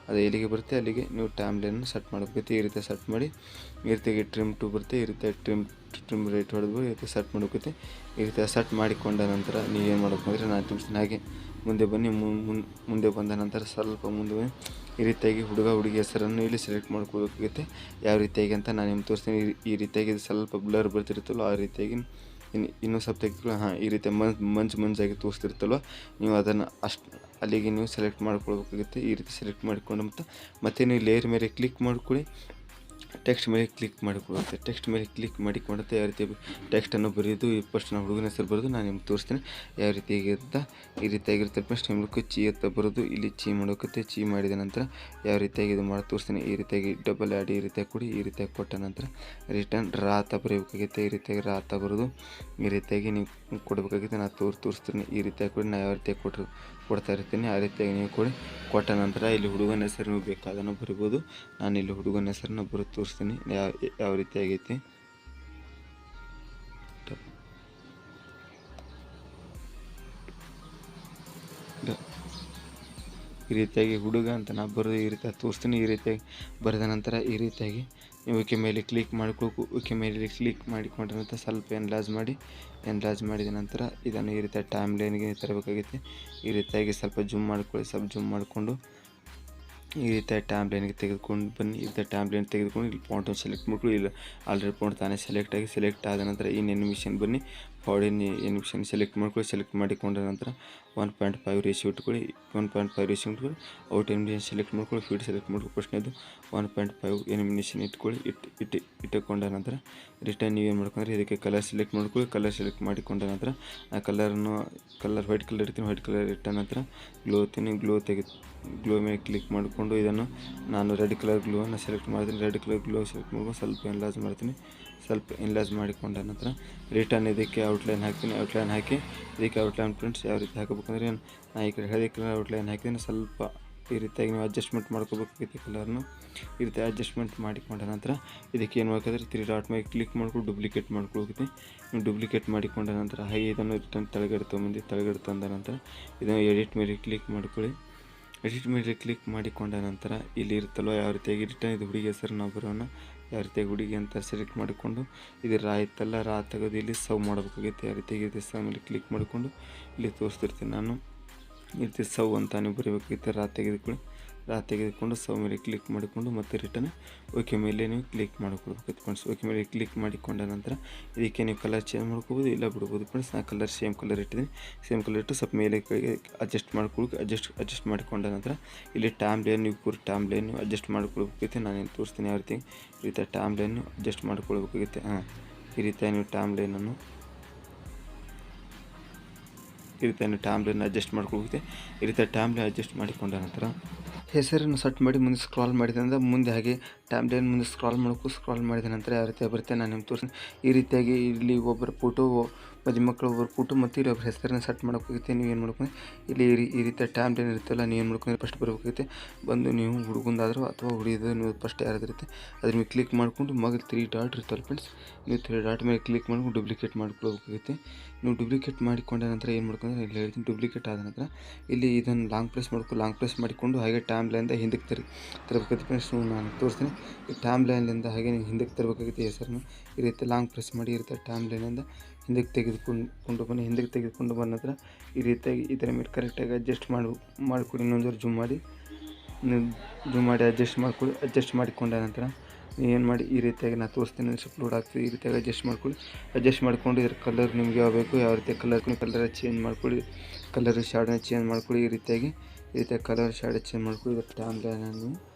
ಅದು ಎಲ್ಲಿಗೆ ಬರುತ್ತೆ ಅಲ್ಲಿಗೆ ನೀವು ಟೈಮ್ ಲೈನನ್ನು ಸೆಟ್ ಮಾಡಬೇಕಾಗುತ್ತೆ. ಈ ರೀತಿ ಸೆಟ್ ಮಾಡಿ ಈ ರೀತಿಯಾಗಿ ಟ್ರಿಮ್ ಟು ಬರುತ್ತೆ. ಈ ರೀತಿಯಾಗಿ ಟ್ರಿಮ್ ರೇಟ್ ಹೊಡೆದು ಈ ರೀತಿ ಸೆಟ್ ಮಾಡಬೇಕಾಗುತ್ತೆ. ಈ ರೀತಿ ಸೆಟ್ ಮಾಡಿಕೊಂಡ ನಂತರ ನೀವು ಏನು ಮಾಡಬೇಕಂದ್ರೆ ನಾನು ತೋರಿಸ್ತೀನಿ. ಹಾಗೆ ಮುಂದೆ ಬನ್ನಿ. ಮುಂದೆ ಬಂದ ನಂತರ ಸ್ವಲ್ಪ ಮುಂದೆ ಬನ್ನಿ. ಈ ರೀತಿಯಾಗಿ ಹುಡುಗಿ ಹೆಸರನ್ನು ಇಲ್ಲಿ ಸೆಲೆಕ್ಟ್ ಮಾಡ್ಕೋಬೇಕಾಗುತ್ತೆ. ಯಾವ ರೀತಿಯಾಗಿ ಅಂತ ನಾನು ನಿಮ್ಗೆ ತೋರಿಸ್ತೀನಿ. ಈ ರೀತಿಯಾಗಿ ಸ್ವಲ್ಪ ಬ್ಲರ್ ಬರ್ತಿರುತ್ತಲ್ಲ ಆ ರೀತಿಯಾಗಿ ಇನ್ನೂ ಸ್ವಲ್ಪ ತೆಗೆದುಕೊಳ್ಳಿ. ಈ ರೀತಿ ಮಂಜಾಗಿ ತೋರಿಸ್ತಿರುತ್ತಲ್ವ, ನೀವು ಅದನ್ನು ಅಲ್ಲಿಗೆ ನೀವು ಸೆಲೆಕ್ಟ್ ಮಾಡ್ಕೊಳ್ಬೇಕಾಗುತ್ತೆ. ಈ ರೀತಿ ಸೆಲೆಕ್ಟ್ ಮಾಡಿಕೊಂಡು ಮತ್ತೆ ನೀವು ಲೇಯರ್ ಮೇಲೆ ಕ್ಲಿಕ್ ಮಾಡ್ಕೊಳ್ಳಿ. ಟೆಕ್ಸ್ಟ್ ಮೇಲೆ ಕ್ಲಿಕ್ ಮಾಡಿಕೊಳ್ಳುತ್ತೆ. ಟೆಕ್ಸ್ಟ್ ಮೇಲೆ ಕ್ಲಿಕ್ ಮಾಡಿಕೊಂಡಂತೆ ಯಾವ ರೀತಿ ಟೆಕ್ಸ್ಟನ್ನು ಬರೆಯೋದು ಫಸ್ಟ್ ನಾವು ಹುಡುಗನ ಹೆಸರು ಬರೆದು ನಾನು ನಿಮ್ಗೆ ತೋರಿಸ್ತೀನಿ ಯಾವ ರೀತಿಯಾಗಿರುತ್ತೆ. ಈ ರೀತಿಯಾಗಿರುತ್ತೆ ಫಸ್ಟ್ ನಿಮ್ಗೆ ಚಿ ಅಂತ ಬರೋದು ಇಲ್ಲಿ ಚಿ ಮಾಡೋಕತ್ತೆ. ಚಿ ಮಾಡಿದ ನಂತರ ಯಾವ ರೀತಿಯಾಗಿ ಇದು ಮಾಡಿ ತೋರಿಸ್ತೀನಿ. ಈ ರೀತಿಯಾಗಿ ಡಬಲ್ ಆಡಿ ಈ ರೀತಿಯಾಗಿ ಕೊಡಿ. ಈ ರೀತಿಯಾಗಿ ಕೊಟ್ಟ ನಂತರ ರಿಟರ್ನ್ ರಾತ ಬರೀಬೇಕಾಗುತ್ತೆ. ಈ ರೀತಿಯಾಗಿ ರಾತ ಬರೋದು ಈ ರೀತಿಯಾಗಿ ನೀವು ಕೊಡಬೇಕಾಗುತ್ತೆ. ನಾನು ತೋರಿಸ್ತೀನಿ. ಈ ರೀತಿಯಾಗಿ ಕೊಡಿ. ನಾನು ಯಾವ ರೀತಿಯಾಗಿ ಕೊಡ್ತಾ ಇರ್ತೀನಿ ಆ ರೀತಿಯಾಗಿ ನೀವು ಕೊಟ್ಟ ನಂತರ ಇಲ್ಲಿ ಹುಡುಗನ ಹೆಸರು ನೀವು ಬೇಕಾದನ್ನು ಬರಿಬೋದು. ನಾನು ಇಲ್ಲಿ ಹುಡುಗನ ಹೆಸರನ್ನು ಬರೋದು ತೋರಿಸ್ತೀನಿ ಯಾವ ರೀತಿಯಾಗೈತಿ. ಈ ರೀತಿಯಾಗಿ ಹುಡುಗ ಅಂತ ನಾನು ಬರೋದು ಈ ರೀತಿಯಾಗಿ ತೋರಿಸ್ತೀನಿ. ಈ ರೀತಿಯಾಗಿ ಬರೆದ ನಂತರ ಈ ರೀತಿಯಾಗಿ ನೀವು ಓಕೆ ಮೇಲೆ ಕ್ಲಿಕ್ ಮಾಡ್ಕೋಬೇಕು. ಓಕೆ ಮೇಲೆ ಕ್ಲಿಕ್ ಮಾಡಿಕೊಂಡ ನಂತರ ಸ್ವಲ್ಪ ಎನ್ಲಾರ್ಜ್ ಮಾಡಿದ ನಂತರ ಇದನ್ನು ಈ ರೀತಿಯ ಟೈಮ್ ಲೈನ್ಗೆ ತರಬೇಕಾಗುತ್ತೆ. ಈ ರೀತಿಯಾಗಿ ಸ್ವಲ್ಪ ಜೂಮ್ ಮಾಡ್ಕೊಳ್ಳಿ. ಸ್ವಲ್ಪ ಜೂಮ್ ಮಾಡಿಕೊಂಡು ಈ ರೀತಿಯ ಟೈಮ್ ಲೈನ್ಗೆ ತೆಗೆದುಕೊಂಡು ಬನ್ನಿ. ಈ ರೀತಿಯ ಟೈಮ್ ಲೈನ್ ತೆಗೆದುಕೊಂಡು ಇಲ್ಲಿ ಫಾಂಟನ್ನು ಸೆಲೆಕ್ಟ್ ಮಾಡ್ಕೊಳ್ಳಿ. ಇಲ್ಲ ಆಲ್ರೆಡಿ ಫಾಂಟ್ ತಾನೇ ಸೆಲೆಕ್ಟ್ ಆದ ನಂತರ ಎನಿಮೇಷನ್ ಬನ್ನಿ. ಫಾರ್ಡ್ ಎನಿಮೇಷನ್ ಸೆಲೆಕ್ಟ್ ಮಾಡ್ಕೊಳ್ಳಿ. ಸೆಲೆಕ್ಟ್ ಮಾಡಿಕೊಂಡ ನಂತರ 1.5 ರೇಷಿಯೋ ಇಟ್ಕೊಳ್ಳಿ. 1.5 ರೇಷಿಯೋ ಇಟ್ಕೊಳ್ಳಿ. ಔಟ್ ಎನಿಮೇಷನ್ ಸೆಲೆಕ್ಟ್ ಮಾಡ್ಕೊಳ್ಳಿ. ಫೀಡ್ ಸೆಲೆಕ್ಟ್ ಮಾಡ್ಕೊಳ್ಳಿ. ಫಸ್ಟ್ನೇದು 1.5 ಎನಿಮೇಷನ್ ಇಟ್ಕೊಳ್ಳಿ. ಇಟ್ಟುಕೊಂಡ ನಂತರ ರಿಟರ್ನ್ ನೀವೇನು ಮಾಡ್ಕೊಂಡ್ರೆ ಇದಕ್ಕೆ ಕಲರ್ ಸೆಲೆಕ್ಟ್ ಮಾಡ್ಕೊಳ್ಳಿ. ಕಲರ್ ಸೆಲೆಕ್ಟ್ ಮಾಡಿಕೊಂಡ ನಂತರ ಆ ಕಲರ್ ವೈಟ್ ಕಲರ್ ಇರ್ತೀನಿ. ವೈಟ್ ಕಲರ್ ಇಟ್ಟ ನಂತರ ಗ್ಲೋ ಮೇಲೆ ಕ್ಲಿಕ್ ಮಾಡಿಕೊಂಡು ಇದನ್ನು ನಾನು ರೆಡ್ ಕಲರ್ ಗ್ಲೂವನ್ನು ಸೆಲೆಕ್ಟ್ ಮಾಡ್ತೀನಿ. ರೆಡ್ ಕಲರ್ ಗ್ಲೂ ಸೆಲೆಕ್ಟ್ ಮಾಡ್ಕೊಂಡು ಸ್ವಲ್ಪ ಎನ್ಲಾರ್ಜ್ ಮಾಡ್ತೀನಿ. ಸ್ವಲ್ಪ ಎನ್ಲಾರ್ಜ್ ಮಾಡಿಕೊಂಡ ನಂತರ ರಿಟರ್ನ್ ಇದಕ್ಕೆ ಔಟ್ಲೈನ್ ಹಾಕ್ತೀನಿ. ಔಟ್ಲೈನ್ ಹಾಕಿ ಇದಕ್ಕೆ ಔಟ್ಲೈನ್ ಫ್ರೆಂಡ್ಸ್ ಯಾವ ರೀತಿ ಹಾಕಬೇಕಂದ್ರೆ ನಾನು ಈ ಕಡೆ ಹಳದಿ ಕಲರ್ ಔಟ್ಲೈನ್ ಹಾಕಿದ್ದೀನಿ. ಸ್ವಲ್ಪ ಈ ರೀತಿಯಾಗಿ ನೀವು ಅಡ್ಜಸ್ಟ್ಮೆಂಟ್ ಮಾಡ್ಕೋಬೇಕಾಗುತ್ತೆ ಕಲರ್ನು. ಈ ರೀತಿ ಅಡ್ಜಸ್ಟ್ಮೆಂಟ್ ಮಾಡಿಕೊಂಡ ನಂತರ ಇದಕ್ಕೆ ಏನು ಮಾಡಬೇಕಾದ್ರೆ 3 ಡಾಟ್ ಮೇಲೆ ಕ್ಲಿಕ್ ಮಾಡ್ಕೊಂಡು ಡೂಪ್ಲಿಕೇಟ್ ಮಾಡ್ಕೊಳ್ಬೇಕು. ನೀವು ಡೂಪ್ಲಿಕೇಟ್ ಮಾಡಿಕೊಂಡ ನಂತರ ಹಾಗೆ ಇದನ್ನು ರಿಟರ್ನ್ ತೆಳಗಡೆ ತಂದ ನಂತರ ಇದನ್ನು ಎಡಿಟ್ ಮೇಲೆ ಕ್ಲಿಕ್ ಮಾಡ್ಕೊಳ್ಳಿ. ಎಡಿಟ್ ಮೇಲೆ ಕ್ಲಿಕ್ ಮಾಡಿಕೊಂಡ ನಂತರ ಇಲ್ಲಿ ಇರುತ್ತಲ್ವ ಯಾವ ರೀತಿಯಾಗಿ ರಿಟರ್ನ್ ಇದು ಹುಡುಗಿ ಹೆಸರು ನಾವು ಬರೋಣ ಯಾವ ರೀತಿಯಾಗಿ ಹುಡುಗಿ ಅಂತ ಸೆಲೆಕ್ಟ್ ಮಾಡಿಕೊಂಡು ಇದು ರಾ ಇತ್ತಲ್ಲ ರಾ ತೆಗೆದು ಇಲ್ಲಿ ಸವ್ ಮಾಡಬೇಕಾಗುತ್ತೆ. ಯಾವ ರೀತಿಯಾಗಿ ಇದು ಸವ್ ಮೇಲೆ ಕ್ಲಿಕ್ ಮಾಡಿಕೊಂಡು ಇಲ್ಲಿ ತೋರಿಸ್ತಿರ್ತೀನಿ ನಾನು. ಈ ರೀತಿ ಸವ್ ಅಂತ ನೀವು ಬರೀಬೇಕಾಗುತ್ತೆ. ರಾ ತೆಗೆದುಕೊಳ್ಳಿ. ತೆಗೆದುಕೊಂಡು ಸವ್ ಮೇಲೆ ಕ್ಲಿಕ್ ಮಾಡಿಕೊಂಡು ಮತ್ತೆ ರಿಟರ್ನ್ ಓಕೆ ಮೇಲೆ ನೀವು ಕ್ಲಿಕ್ ಮಾಡ್ಕೊಳ್ಬೇಕು ಫ್ರೆಂಡ್ಸ್. ಓಕೆ ಮೇಲೆ ಕ್ಲಿಕ್ ಮಾಡಿಕೊಂಡ ನಂತರ ಇದಕ್ಕೆ ನೀವು ಕಲರ್ ಚೇಂಜ್ ಮಾಡ್ಕೋಬೋದು, ಇಲ್ಲ ಬಿಡ್ಬೋದು ಫ್ರೆಂಡ್ಸ್. ನಾನು ಕಲರ್ ಸೇಮ್ ಕಲರ್ ಇಟ್ಟಿದ್ದೀನಿ. ಸೇಮ್ ಕಲರ್ ಇಟ್ಟು ಸ್ವಲ್ಪ ಮೇಲೆ ಅಡ್ಜಸ್ಟ್ ಮಾಡ್ಕೊಳಕ್ಕೆ ಅಡ್ಜಸ್ಟ್ ಮಾಡಿಕೊಂಡ ನಂತರ ಇಲ್ಲಿ ಟ್ಯಾಮ್ ಲೈನ್ ನೀವು ಪೂರ ಟ್ಯಾಮ್ ಲೈನ್ ಅಡ್ಜಸ್ಟ್ ಮಾಡ್ಕೊಳ್ಬೇಕಾಗುತ್ತೆ. ನಾನೇನು ತೋರಿಸ್ತೀನಿ ಯಾವ ರೀತಿ ಈ ರೀತಿ ಟ್ಯಾಮ್ ಲೈನ್ ಅಡ್ಜಸ್ಟ್ ಮಾಡ್ಕೊಳ್ಬೇಕಾಗುತ್ತೆ. ಈ ರೀತಿ ನೀವು ಟ್ಯಾಮ್ ಲೈನನ್ನು ಅಡ್ಜಸ್ಟ್ ಮಾಡ್ಕೊಳ್ಬೇಕು. ಈ ರೀತಿ ಟ್ಯಾಮ್ ಲೈನ್ ಅಡ್ಜಸ್ಟ್ ಮಾಡಿಕೊಂಡ ನಂತರ ಹೆಸರನ್ನು ಸೆಟ್ ಮಾಡಿ ಮುಂದೆ ಸ್ಕ್ರಾಲ್ ಮಾಡಿದ ನಂತರ ಮುಂದೆ ಹಾಗೆ ಟ್ಯಾಮ್ ಲೈನ್ ಮುಂದೆ ಸ್ಕ್ರಾಲ್ ಮಾಡಿದ ನಂತರ ಯಾವ ರೀತಿ ಬರುತ್ತೆ ನಾನು ನಿಮ್ಗೆ ತೋರಿಸ್ತೀನಿ. ಈ ರೀತಿಯಾಗಿ ಇಲ್ಲಿ ಒಬ್ಬರ ಫೋಟೋ ಮಕ್ಕಳು ಒಬ್ಬರು ಫೋಟೋ ಮತ್ತು ಇಲ್ಲಿ ಒಬ್ಬರು ಹೆಸರನ್ನ ಸೆಟ್ ಮಾಡೋಕ್ಕಾಗುತ್ತೆ. ನೀವು ಏನು ಮಾಡ್ಕೊಂಡು ಇಲ್ಲಿ ಈ ರೀತಿ ಟ್ಯಾಮ್ ಲೈನ್ ಇರುತ್ತಲ್ಲ, ನೀವು ಏನು ಮಾಡ್ಕೊಂಡು ಫಸ್ಟ್ ಬರಬೇಕಾಗುತ್ತೆ. ಬಂದು ನೀವು ಹುಡುಗಂದಾದರೂ ಅಥವಾ ಹುಡುಗಿದ ನೀವು ಫಸ್ಟ್ ಯಾರಾದಿರುತ್ತೆ ಅದ್ರ ಮೇಲೆ ಕ್ಲಿಕ್ ಮಾಡಿಕೊಂಡು ಮಗ 3 ಡಾಟ್ ಇರ್ತಲ್ಲ ಫ್ರೆಂಡ್ಸ್, ನೀವು 3 ಡಾಟ್ ಮೇಲೆ ಕ್ಲಿಕ್ ಮಾಡ್ಕೊಂಡು ಡೂಪ್ಲಿಕೇಟ್ ಮಾಡ್ಕೊಳ್ಬೇಕಾಗುತ್ತೆ. ನೀವು ಡೂಪ್ಲಿಕೇಟ್ ಮಾಡಿಕೊಂಡ ನಂತರ ಏನು ಮಾಡ್ಕೊಂಡ್ರೆ ಇಲ್ಲಿ ಹೇಳ್ತೀನಿ. ಡೂಪ್ಲಿಕೇಟ್ ಆದ ನಂತರ ಇಲ್ಲಿ ಇದನ್ನು ಲಾಂಗ್ ಪ್ರೆಸ್ ಮಾಡಿಕೊಂಡು ಹಾಗೆ ಟ್ಯಾಮ್ ಲೈನಿಂದ ಹಿಂದಕ್ಕೆ ತರಬೇಕಾಗುತ್ತೆ ಫ್ರೆಂಡ್ಸ್. ನಾನು ತೋರಿಸ್ತೀನಿ. ಈ ಟ್ಯಾಮ್ ಲೈನ್ಲಿಂದ ಹಾಗೆ ನೀವು ಹಿಂದಕ್ಕೆ ತರಬೇಕಾಗುತ್ತೆ ಹೆಸರನ್ನು. ಈ ರೀತಿ ಲಾಂಗ್ ಪ್ರೆಸ್ ಮಾಡಿ ಈ ರೀತಿ ಟ್ಯಾಮ್ ಲೈನಿಂದ ಹಿಂದಕ್ಕೆ ತೆಗೆದುಕೊಂಡು ಬಂದ ನಂತರ ಈ ರೀತಿಯಾಗಿ ಇದರ ಮೇಲೆ ಕರೆಕ್ಟಾಗಿ ಅಡ್ಜಸ್ಟ್ ಮಾಡಿಕೊಡಿ. ಇನ್ನೊಂದು ಜೂಮ್ ಮಾಡಿ ಅಡ್ಜಸ್ಟ್ ಮಾಡಿಕೊಂಡ ನಂತರ ಏನು ಮಾಡಿ ಈ ರೀತಿಯಾಗಿ ನಾನು ತೋರಿಸ್ತೀನಿ. ಸ್ವಲ್ಪ ಲೋಡ್ ಆಗ್ತದೆ. ಈ ರೀತಿಯಾಗಿ ಅಡ್ಜಸ್ಟ್ ಮಾಡಿಕೊಂಡು ಇದರ ಕಲರ್ ನಿಮಗೆ ಯಾವ ಬೇಕು ಯಾವ ರೀತಿ ಕಲರ್ ಚೇಂಜ್ ಮಾಡ್ಕೊಳ್ಳಿ. ಕಲರ್ ಶಾಡನ್ನ ಚೇಂಜ್ ಮಾಡ್ಕೊಳ್ಳಿ. ಈ ರೀತಿಯಾಗಿ ಕಲರ್ ಶಾಡ್ ಚೇಂಜ್ ಮಾಡ್ಕೊಳ್ಳಿ. ಇದರ ಟ್ಯಾಮ್ ಲೈನನ್ನು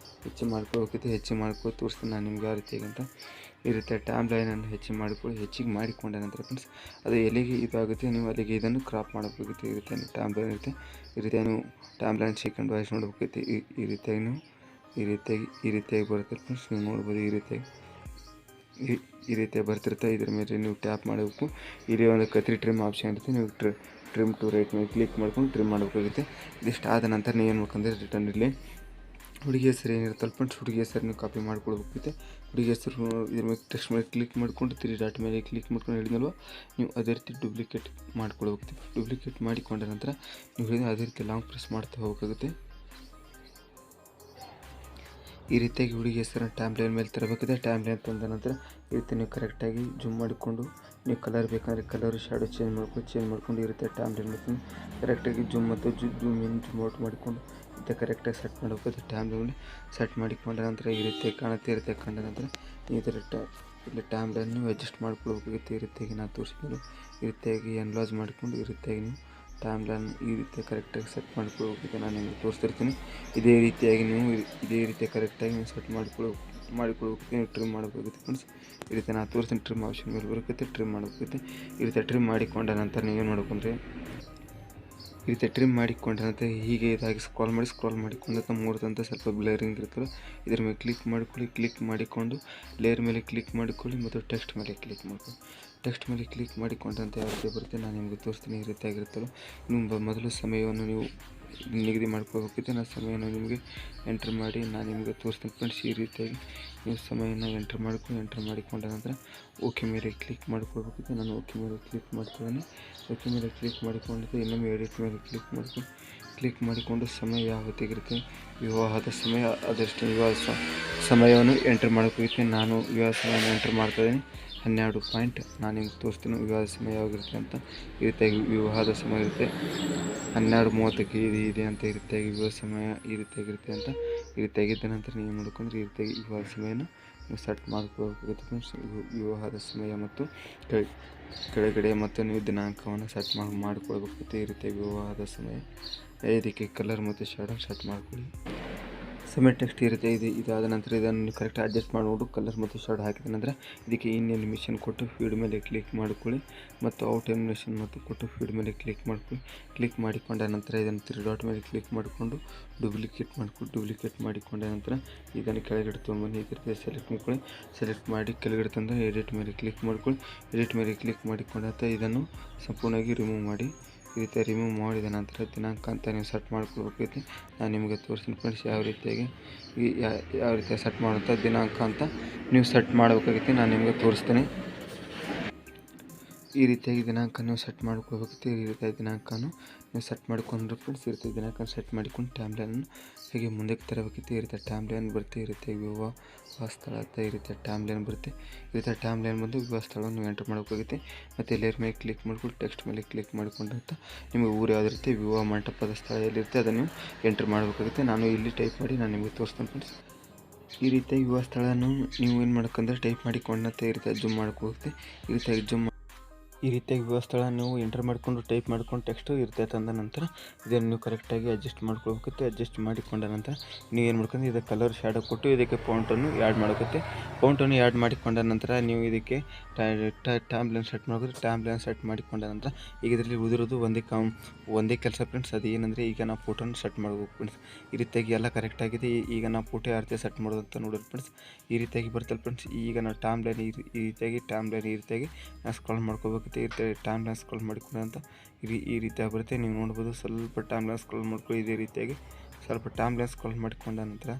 ಹೆಚ್ಚು ಮಾಡ್ಕೊಳ್ಳಿ ತೋರಿಸ್ತೀನಿ ನಾನು ನಿಮ್ಗೆ ಯಾವ ರೀತಿಯಾಗಿ ಅಂತ. ಈ ರೀತಿಯ ಟ್ಯಾಮ್ ಲೈನನ್ನು ಹೆಚ್ಚಿಗೆ ಮಾಡಿಕೊಂಡ ನಂತರ ಫ್ರೆಂಡ್ಸ್ ಅದು ಎಲ್ಲಿಗೆ ಇದಾಗುತ್ತೆ ನೀವು ಅಲ್ಲಿಗೆ ಇದನ್ನು ಕ್ರಾಪ್ ಮಾಡಬೇಕಾಗುತ್ತೆ. ಈ ರೀತಿಯ ಟ್ಯಾಮ್ ಲೈನ್ ಇರುತ್ತೆ. ಈ ರೀತಿಯಾಗಿ ಟ್ಯಾಮ್ ಲೈನ್ ಸೆಕೆಂಡ್ ವಾಯ್ಸ್ ನೋಡಬೇಕಾಗುತ್ತೆ. ಈ ರೀತಿಯಾಗಿ ಬರುತ್ತೆ ಫ್ರೆಂಡ್ಸ್. ನೀವು ನೋಡ್ಬೋದು ಈ ರೀತಿಯಾಗಿ ಬರ್ತಿರುತ್ತೆ. ಇದ್ರ ಮೇಲೆ ನೀವು ಟ್ಯಾಪ್ ಮಾಡಬೇಕು. ಇಲ್ಲಿ ಒಂದು ಕತ್ರಿ ಟ್ರಿಮ್ ಆಪ್ಷನ್ ಇರುತ್ತೆ. ನೀವು ಟ್ರಿಮ್ ಟು ರೈಟ್ ಮೇಲೆ ಕ್ಲಿಕ್ ಮಾಡ್ಕೊಂಡು ಟ್ರಿಮ್ ಮಾಡಬೇಕಾಗುತ್ತೆ. ಇದಿಷ್ಟು ಆದ ನಂತರ ನೀವು ಏನು ಮಾಡ್ಕೊಂಡ್ರೆ ರಿಟರ್ನ್ ಇಲ್ಲಿ ಹುಡುಗಿ ಹೆಸರು ಏನಿರುತ್ತಲ್ಲ ಫ್ರೆಂಡ್ಸ್, ಹುಡುಗಿ ಹೆಸರು ನೀವು ಕಾಪಿ ಮಾಡ್ಕೊಳ್ಬೇಕಾಗುತ್ತೆ. ಹುಡುಗಿ ಹೆಸರು ಇದ್ರ ಮೇಲೆ ಟೆಕ್ಸ್ಟ್ ಮೇಲೆ ಕ್ಲಿಕ್ ಮಾಡ್ಕೊಂಡು 3 ಡಾಟ್ ಮೇಲೆ ಕ್ಲಿಕ್ ಮಾಡ್ಕೊಂಡು ಹೇಳಿದ್ನಲ್ವ ನೀವು ಅದೇ ರೀತಿ ಡೂಪ್ಲಿಕೇಟ್ ಮಾಡ್ಕೊಳ್ಬೇಕಾಗುತ್ತೆ. ಡೂಪ್ಲಿಕೇಟ್ ಮಾಡಿಕೊಂಡ ನಂತರ ನೀವು ಹೇಳಿದ ಅದೇ ರೀತಿ ಲಾಂಗ್ ಪ್ರೆಸ್ ಮಾಡ್ತಾ ಹೋಗಬೇಕಾಗುತ್ತೆ. ಈ ರೀತಿಯಾಗಿ ಹುಡುಗಿ ಹೆಸರನ್ನು ಟ್ಯಾಮ್ ಲೈನ್ ಮೇಲೆ ತರಬೇಕಾಗುತ್ತೆ. ಟ್ಯಾಮ್ ಲೈನ್ ತಂದ ನಂತರ ಈ ರೀತಿ ನೀವು ಕರೆಕ್ಟಾಗಿ ಜೂಮ್ ಮಾಡಿಕೊಂಡು ನೀವು ಕಲರ್ ಬೇಕಂದರೆ ಕಲರ್ ಶಾಡೋ ಚೇಂಜ್ ಮಾಡ್ಕೊಂಡು ಈ ರೀತಿ ಟ್ಯಾಮ್ ಲೈನ್ ಮಾಡ್ಕೊಂಡು ಕರೆಕ್ಟಾಗಿ ಜೂಮ್ ಔಟ್ ಮಾಡಿಕೊಂಡು ಈ ಕರೆಕ್ಟಾಗಿ ಸೆಟ್ ಮಾಡಬೇಕಾಗುತ್ತೆ. ಟ್ಯಾಮ್ ಲೈನ್ ಸೆಟ್ ಮಾಡಿಕೊಂಡ ನಂತರ ಈ ರೀತಿ ಕಾಣುತ್ತೆ. ಕಂಡ ನಂತರ ಈ ಥರ ಇಲ್ಲಿ ಟ್ಯಾಮ್ ಲೈನ್ ನೀವು ಅಡ್ಜಸ್ಟ್ ಮಾಡ್ಕೊಳ್ಬೇಕಾಗುತ್ತೆ. ಈ ರೀತಿಯಾಗಿ ನಾನು ತೋರಿಸಿದ್ದೀನಿ. ಈ ರೀತಿಯಾಗಿ ಎನ್ಲಾಜ್ ಮಾಡಿಕೊಂಡು ಈ ರೀತಿಯಾಗಿ ನೀವು ಟ್ಯಾಮ್ ಲೈನ್ ಈ ರೀತಿ ಕರೆಕ್ಟಾಗಿ ಸೆಟ್ ಮಾಡ್ಕೊಳ್ಬೇಕಾಗುತ್ತೆ. ನಾನು ನಿಮಗೆ ತೋರಿಸ್ತಿರ್ತೀನಿ. ಇದೇ ರೀತಿ ಕರೆಕ್ಟಾಗಿ ನೀವು ಸೆಟ್ ಮಾಡಿಕೊಳ್ಬೇಕಾಗುತ್ತೆ. ನೀವು ಟ್ರಿಮ್ ಮಾಡಬೇಕಾಗುತ್ತೆ ಫ್ರೆಂಡ್ಸ್. ಈ ರೀತಿ ನಾನು ತೋರಿಸ್ತೀನಿ. ಟ್ರಿಮ್ ಆಪ್ಷನ್ ಮೇಲೆ ಬರಬೇಕಾಗುತ್ತೆ. ಟ್ರಿಮ್ ಮಾಡಬೇಕಾಗುತ್ತೆ. ಈ ರೀತಿ ಟ್ರಿಮ್ ಮಾಡಿಕೊಂಡ ನಂತರ ನೀವೇನು ಮಾಡ್ಕೊಂಡ್ರೆ ಈ ರೀತಿ ಟ್ರಿಮ್ ಮಾಡಿಕೊಂಡ ನಂತರ ಹೀಗೆ ಇದಾಗಿ ಸ್ಕ್ರಾಲ್ ಮಾಡಿಕೊಂಡ ಮೂರದಂತ ಸ್ವಲ್ಪ ಬ್ಲರಿಂಗ್ ಇರ್ತದೆ. ಇದರ ಮೇಲೆ ಕ್ಲಿಕ್ ಮಾಡಿಕೊಂಡು ಲೇಯರ್ ಮೇಲೆ ಕ್ಲಿಕ್ ಮಾಡಿಕೊಳ್ಳಿ ಮತ್ತು ಟೆಕ್ಸ್ಟ್ ಮೇಲೆ ಕ್ಲಿಕ್ ಮಾಡಿಕೊಂಡಂತ ಯಾವ ರೀತಿ ಬರುತ್ತೆ ನಾನು ನಿಮಗೆ ತೋರಿಸ್ತೀನಿ. ಈ ರೀತಿಯಾಗಿರುತ್ತಲ್ಲ ನೀವು ಮೊದಲು ಸಮಯವನ್ನು ನೀವು ನಿಗದಿ ಮಾಡ್ಕೋಬೇಕಿತ್ತು. ನಾನು ಸಮಯವನ್ನು ನಿಮಗೆ ಎಂಟ್ರ್ ಮಾಡಿ ನಾನು ನಿಮಗೆ ತೋರಿಸ್ತೀನಿ ಫ್ರೆಂಡ್ಸ್. ಈ ರೀತಿಯಾಗಿ ನೀವು ಸಮಯನ ಎಂಟ್ರ್ ಮಾಡಿಕೊಂಡ ನಂತರ ಓಕೆ ಮೇಲೆ ಕ್ಲಿಕ್ ಮಾಡ್ಕೊಳ್ಬೇಕಿತ್ತು. ನಾನು ಓಕೆ ಮೇಲೆ ಕ್ಲಿಕ್ ಮಾಡ್ತಿದ್ದೇನೆ. ಓಕೆ ಮೇಲೆ ಕ್ಲಿಕ್ ಮಾಡಿಕೊಂಡು ಇನ್ನೊಮ್ಮೆ ಎಡಿಟ್ ಮೇಲೆ ಕ್ಲಿಕ್ ಮಾಡಿಕೊಂಡು ಸಮಯ ಯಾವ ಹೊತ್ತಿಗಿರುತ್ತೆ ವಿವಾಹದ ಸಮಯ ಅದಷ್ಟು ವಿವಾಹ ಸಮಯವನ್ನು ಎಂಟ್ರ್ ಮಾಡ್ಕೋಬೇಕು. ನಾನು ವಿವಾಹ ಸಮಯವನ್ನು ಎಂಟ್ರ್ ಮಾಡ್ತಾಯಿದ್ದೀನಿ 12 ನಾನು ನಿಮ್ಗೆ ತೋರಿಸ್ತೀನಿ ವಿವಾಹದ ಸಮಯ ಯಾವಾಗಿರುತ್ತೆ ಅಂತ. ಈ ರೀತಿಯಾಗಿ ವಿವಾಹದ ಸಮಯ ಇರುತ್ತೆ 12:30ಕ್ಕೆ ಇದೆ ಅಂತ. ಈ ರೀತಿಯಾಗಿ ವಿವಾಹ ಸಮಯ ಈ ರೀತಿಯಾಗಿರುತ್ತೆ ಅಂತ. ಈ ರೀತಿಯಾಗಿದ್ದ ನಂತರ ನೀವು ಮಾಡ್ಕೊಂಡ್ರೆ ಈ ರೀತಿಯಾಗಿ ವಿವಾಹದ ಸಮಯನ ನೀವು ಸೆಟ್ ಮಾಡ್ಕೋಬೇಕಾಗುತ್ತೆ ಫ್ರೆಂಡ್ಸ್. ವಿವಾಹದ ಸಮಯ ಮತ್ತು ಕೆಳಗಡೆ ಮತ್ತು ನೀವು ದಿನಾಂಕವನ್ನು ಸೆಟ್ ಮಾಡ್ಕೊಳ್ಬೇಕಾಗುತ್ತೆ. ಈ ರೀತಿಯಾಗಿ ವಿವಾಹದ ಸಮಯ ಇದಕ್ಕೆ ಕಲರ್ ಮತ್ತು ಶಾಡೋ ಸೆಟ್ ಮಾಡ್ಕೊಳ್ಳಿ. ಸಮಯ ಟೆಕ್ಸ್ಟ್ ಇರುತ್ತೆ. ಇದಾದ ನಂತರ ಇದನ್ನು ಕರೆಕ್ಟ್ ಅಡ್ಜಸ್ಟ್ ಮಾಡಿಕೊಂಡು ಕಲರ್ ಮತ್ತು ಶಾಡೋ ಹಾಕಿದ ನಂತರ ಇದಕ್ಕೆ ಇನ್ ಅನಿಮೇಷನ್ ಕೊಟ್ಟು ಫೀಡ್ ಮೇಲೆ ಕ್ಲಿಕ್ ಮಾಡಿಕೊಳ್ಳಿ ಮತ್ತು ಔಟ್ ಅನಿಮೇಷನ್ ಮತ್ತು ಕೊಟ್ಟು ಫೀಡ್ ಮೇಲೆ ಕ್ಲಿಕ್ ಮಾಡಿಕೊಂಡ ನಂತರ ಇದನ್ನು 3 ಡಾಟ್ ಮೇಲೆ ಕ್ಲಿಕ್ ಮಾಡಿಕೊಂಡು ಡೂಪ್ಲಿಕೇಟ್ ಮಾಡಿಕೊಂಡ ನಂತರ ಇದನ್ನು ಕೆಳಗಡೆ ತೊಗೊಂಡ್ಬನ್ನಿ. ಈ ರೀತಿ ಸೆಲೆಕ್ಟ್ ಮಾಡಿ ಕೆಳಗಡೆ ತಂದರೆ ಎಡಿಟ್ ಮೇಲೆ ಕ್ಲಿಕ್ ಮಾಡಿಕೊಂಡಂತ ಇದನ್ನು ಸಂಪೂರ್ಣವಾಗಿ ರಿಮೂವ್ ಮಾಡಿ. ಈ ರೀತಿ ರಿಮೂವ್ ಮಾಡಿದ ನಂತರ ದಿನಾಂಕ ಅಂತ ನೀವು ಸೆಟ್ ಮಾಡ್ಕೊಳ್ಬೇಕೈತಿ. ನಾನು ನಿಮಗೆ ತೋರಿಸ್ತೀನಿ ಫ್ರೆಂಡ್ಸ್ ಯಾವ ರೀತಿಯಾಗಿ ಸೆಟ್ ಮಾಡುವಂಥ ದಿನಾಂಕ ಅಂತ ನೀವು ಸೆಟ್ ಮಾಡಬೇಕಾಗೈತಿ. ನಾನು ನಿಮಗೆ ತೋರಿಸ್ತೀನಿ. ಈ ರೀತಿಯಾಗಿ ದಿನಾಂಕ ನೀವು ಸೆಟ್ ಮಾಡ್ಕೋಬೇಕಾಗುತ್ತೆ. ಈ ರೀತಿಯಾಗಿ ದಿನಾಂಕನೂ ನೀವು ಸೆಟ್ ಮಾಡ್ಕೊಂಡ್ರೆ ಫ್ರೆಂಡ್ಸ್ ಈ ರೀತಿ ದಿನಾಂಕ ಸೆಟ್ ಮಾಡಿಕೊಂಡು ಟೈಮ್ಲೈನನ್ನು ಹೀಗೆ ಮುಂದಕ್ಕೆ ತರಬೇಕಿತ್ತು. ಈ ರೀತಿಯ ಟೈಮ್ಲೈನ್ ಬರುತ್ತೆ. ಈ ರೀತಿಯಾಗಿ ವಿವಾಹ ಸ್ಥಳ ಅಂತ ಈ ರೀತಿಯ ಟೈಮ್ಲೈನ್ ಬರುತ್ತೆ. ಈ ರೀತಿಯ ಟೈಮ್ಲೈನ್ ಬಂದು ವಿವಾಹ ಸ್ಥಳವನ್ನು ನೀವು ಎಂಟರ್ ಮಾಡಬೇಕಾಗುತ್ತೆ. ಮತ್ತು ಎಲ್ಲರ ಮೇಲೆ ಕ್ಲಿಕ್ ಮಾಡ್ಕೊಂಡು ಟೆಕ್ಸ್ಟ್ ಮೇಲೆ ಕ್ಲಿಕ್ ಮಾಡಿಕೊಂಡಂತ ನಿಮಗೆ ಊರು ಯಾವುದಿರುತ್ತೆ, ವಿವಾಹ ಮಂಟಪದ ಸ್ಥಳ ಎಲ್ಲಿರುತ್ತೆ ಅದನ್ನು ನೀವು ಎಂಟ್ರ್ ಮಾಡಬೇಕಾಗುತ್ತೆ. ನಾನು ಇಲ್ಲಿ ಟೈಪ್ ಮಾಡಿ ನಾನು ನಿಮಗೆ ತೋರಿಸ್ತೇನೆ ಫ್ರೆಂಡ್ಸ್. ಈ ರೀತಿಯಾಗಿ ವಿವಾಹ ಸ್ಥಳವನ್ನು ನೀವು ಏನು ಮಾಡ್ಬೇಕಂದ್ರೆ ಟೈಪ್ ಮಾಡಿಕೊಂಡಂತೆ ಈ ರೀತಿಯಾಗಿ ಜೂಮ್ ಮಾಡ್ಕೋಗುತ್ತೆ. ಈ ರೀತಿಯಾಗಿ ವಿವಾಹ ಸ್ಥಳ ನೀವು ಎಂಟರ್ ಮಾಡಿಕೊಂಡು ಟೈಪ್ ಮಾಡ್ಕೊಂಡು ಟೆಕ್ಸ್ಟು ಇರುತ್ತೆ. ತಂದ ನಂತರ ಇದನ್ನು ನೀವು ಕರೆಕ್ಟಾಗಿ ಅಡ್ಜಸ್ಟ್ ಮಾಡ್ಕೊಳ್ಬೇಕತ್ತೆ. ಅಡ್ಜಸ್ಟ್ ಮಾಡಿಕೊಂಡ ನಂತರ ನೀವು ಏನು ಮಾಡ್ಕೊಂಡು ಇದಕ್ಕೆ ಕಲರ್ ಶ್ಯಾಡೋ ಕೊಟ್ಟು ಇದಕ್ಕೆ ಫೌಂಟನ್ನು ಆ್ಯಡ್ ಮಾಡೋಗುತ್ತೆ. ಫೌಂಟನ್ನು ಆ್ಯಡ್ ಮಾಡಿಕೊಂಡ ನಂತರ ನೀವು ಇದಕ್ಕೆ ಟೈಮ್ಲೈನ್ ಸೆಟ್ ಮಾಡೋದು. ಟೈಮ್ಲೈನ್ ಸೆಟ್ ಮಾಡಿಕೊಂಡ ನಂತರ ಈಗ ಇದರಲ್ಲಿ ಉಳಿದಿರೋದು ಒಂದೇ ಕೆಲಸ ಫ್ರೆಂಡ್ಸ್. ಅದು ಏನಂದರೆ ಈಗ ನಾವು ಫೋಟೋನ ಸೆಟ್ ಮಾಡಬೇಕು ಫ್ರೆಂಡ್ಸ್. ಈ ರೀತಿಯಾಗಿ ಎಲ್ಲ ಕರೆಕ್ಟಾಗಿದೆ. ಈಗ ನಾವು ಫೋಟೋ ಯಾವ ರೀತಿ ಸೆಟ್ ಮಾಡೋದು ಅಂತ ನೋಡೋದು ಫ್ರೆಂಡ್ಸ್. ಈ ರೀತಿಯಾಗಿ ಬರ್ತಲ್ಲ ಫ್ರೆಂಡ್ಸ್. ಈಗ ನಾವು ಟೈಮ್ಲೈನ್ ಈ ರೀತಿಯಾಗಿ ನಾವು ಸ್ಕ್ರಾಲ್ ಮಾಡ್ಕೋಬೇಕು. ಈ ರೀತಿಯಾಗಿ ಟೈಮ್ಲೈನ್ ಸ್ಕ್ರಾಲ್ ಮಾಡಿಕೊಂಡಂತ ಈ ರೀತಿಯಾಗಿ ಬರುತ್ತೆ. ನೀವು ನೋಡ್ಬೋದು. ಸ್ವಲ್ಪ ಟೈಮ್ಲೈನ್ ಸ್ಕ್ರಾಲ್ ಮಾಡ್ಕೊಳ್ಳಿ. ಇದೇ ರೀತಿಯಾಗಿ ಸ್ವಲ್ಪ ಟೈಮ್ಲೈನ್ ಸ್ಕ್ರಾಲ್ ಮಾಡಿಕೊಂಡ ನಂತರ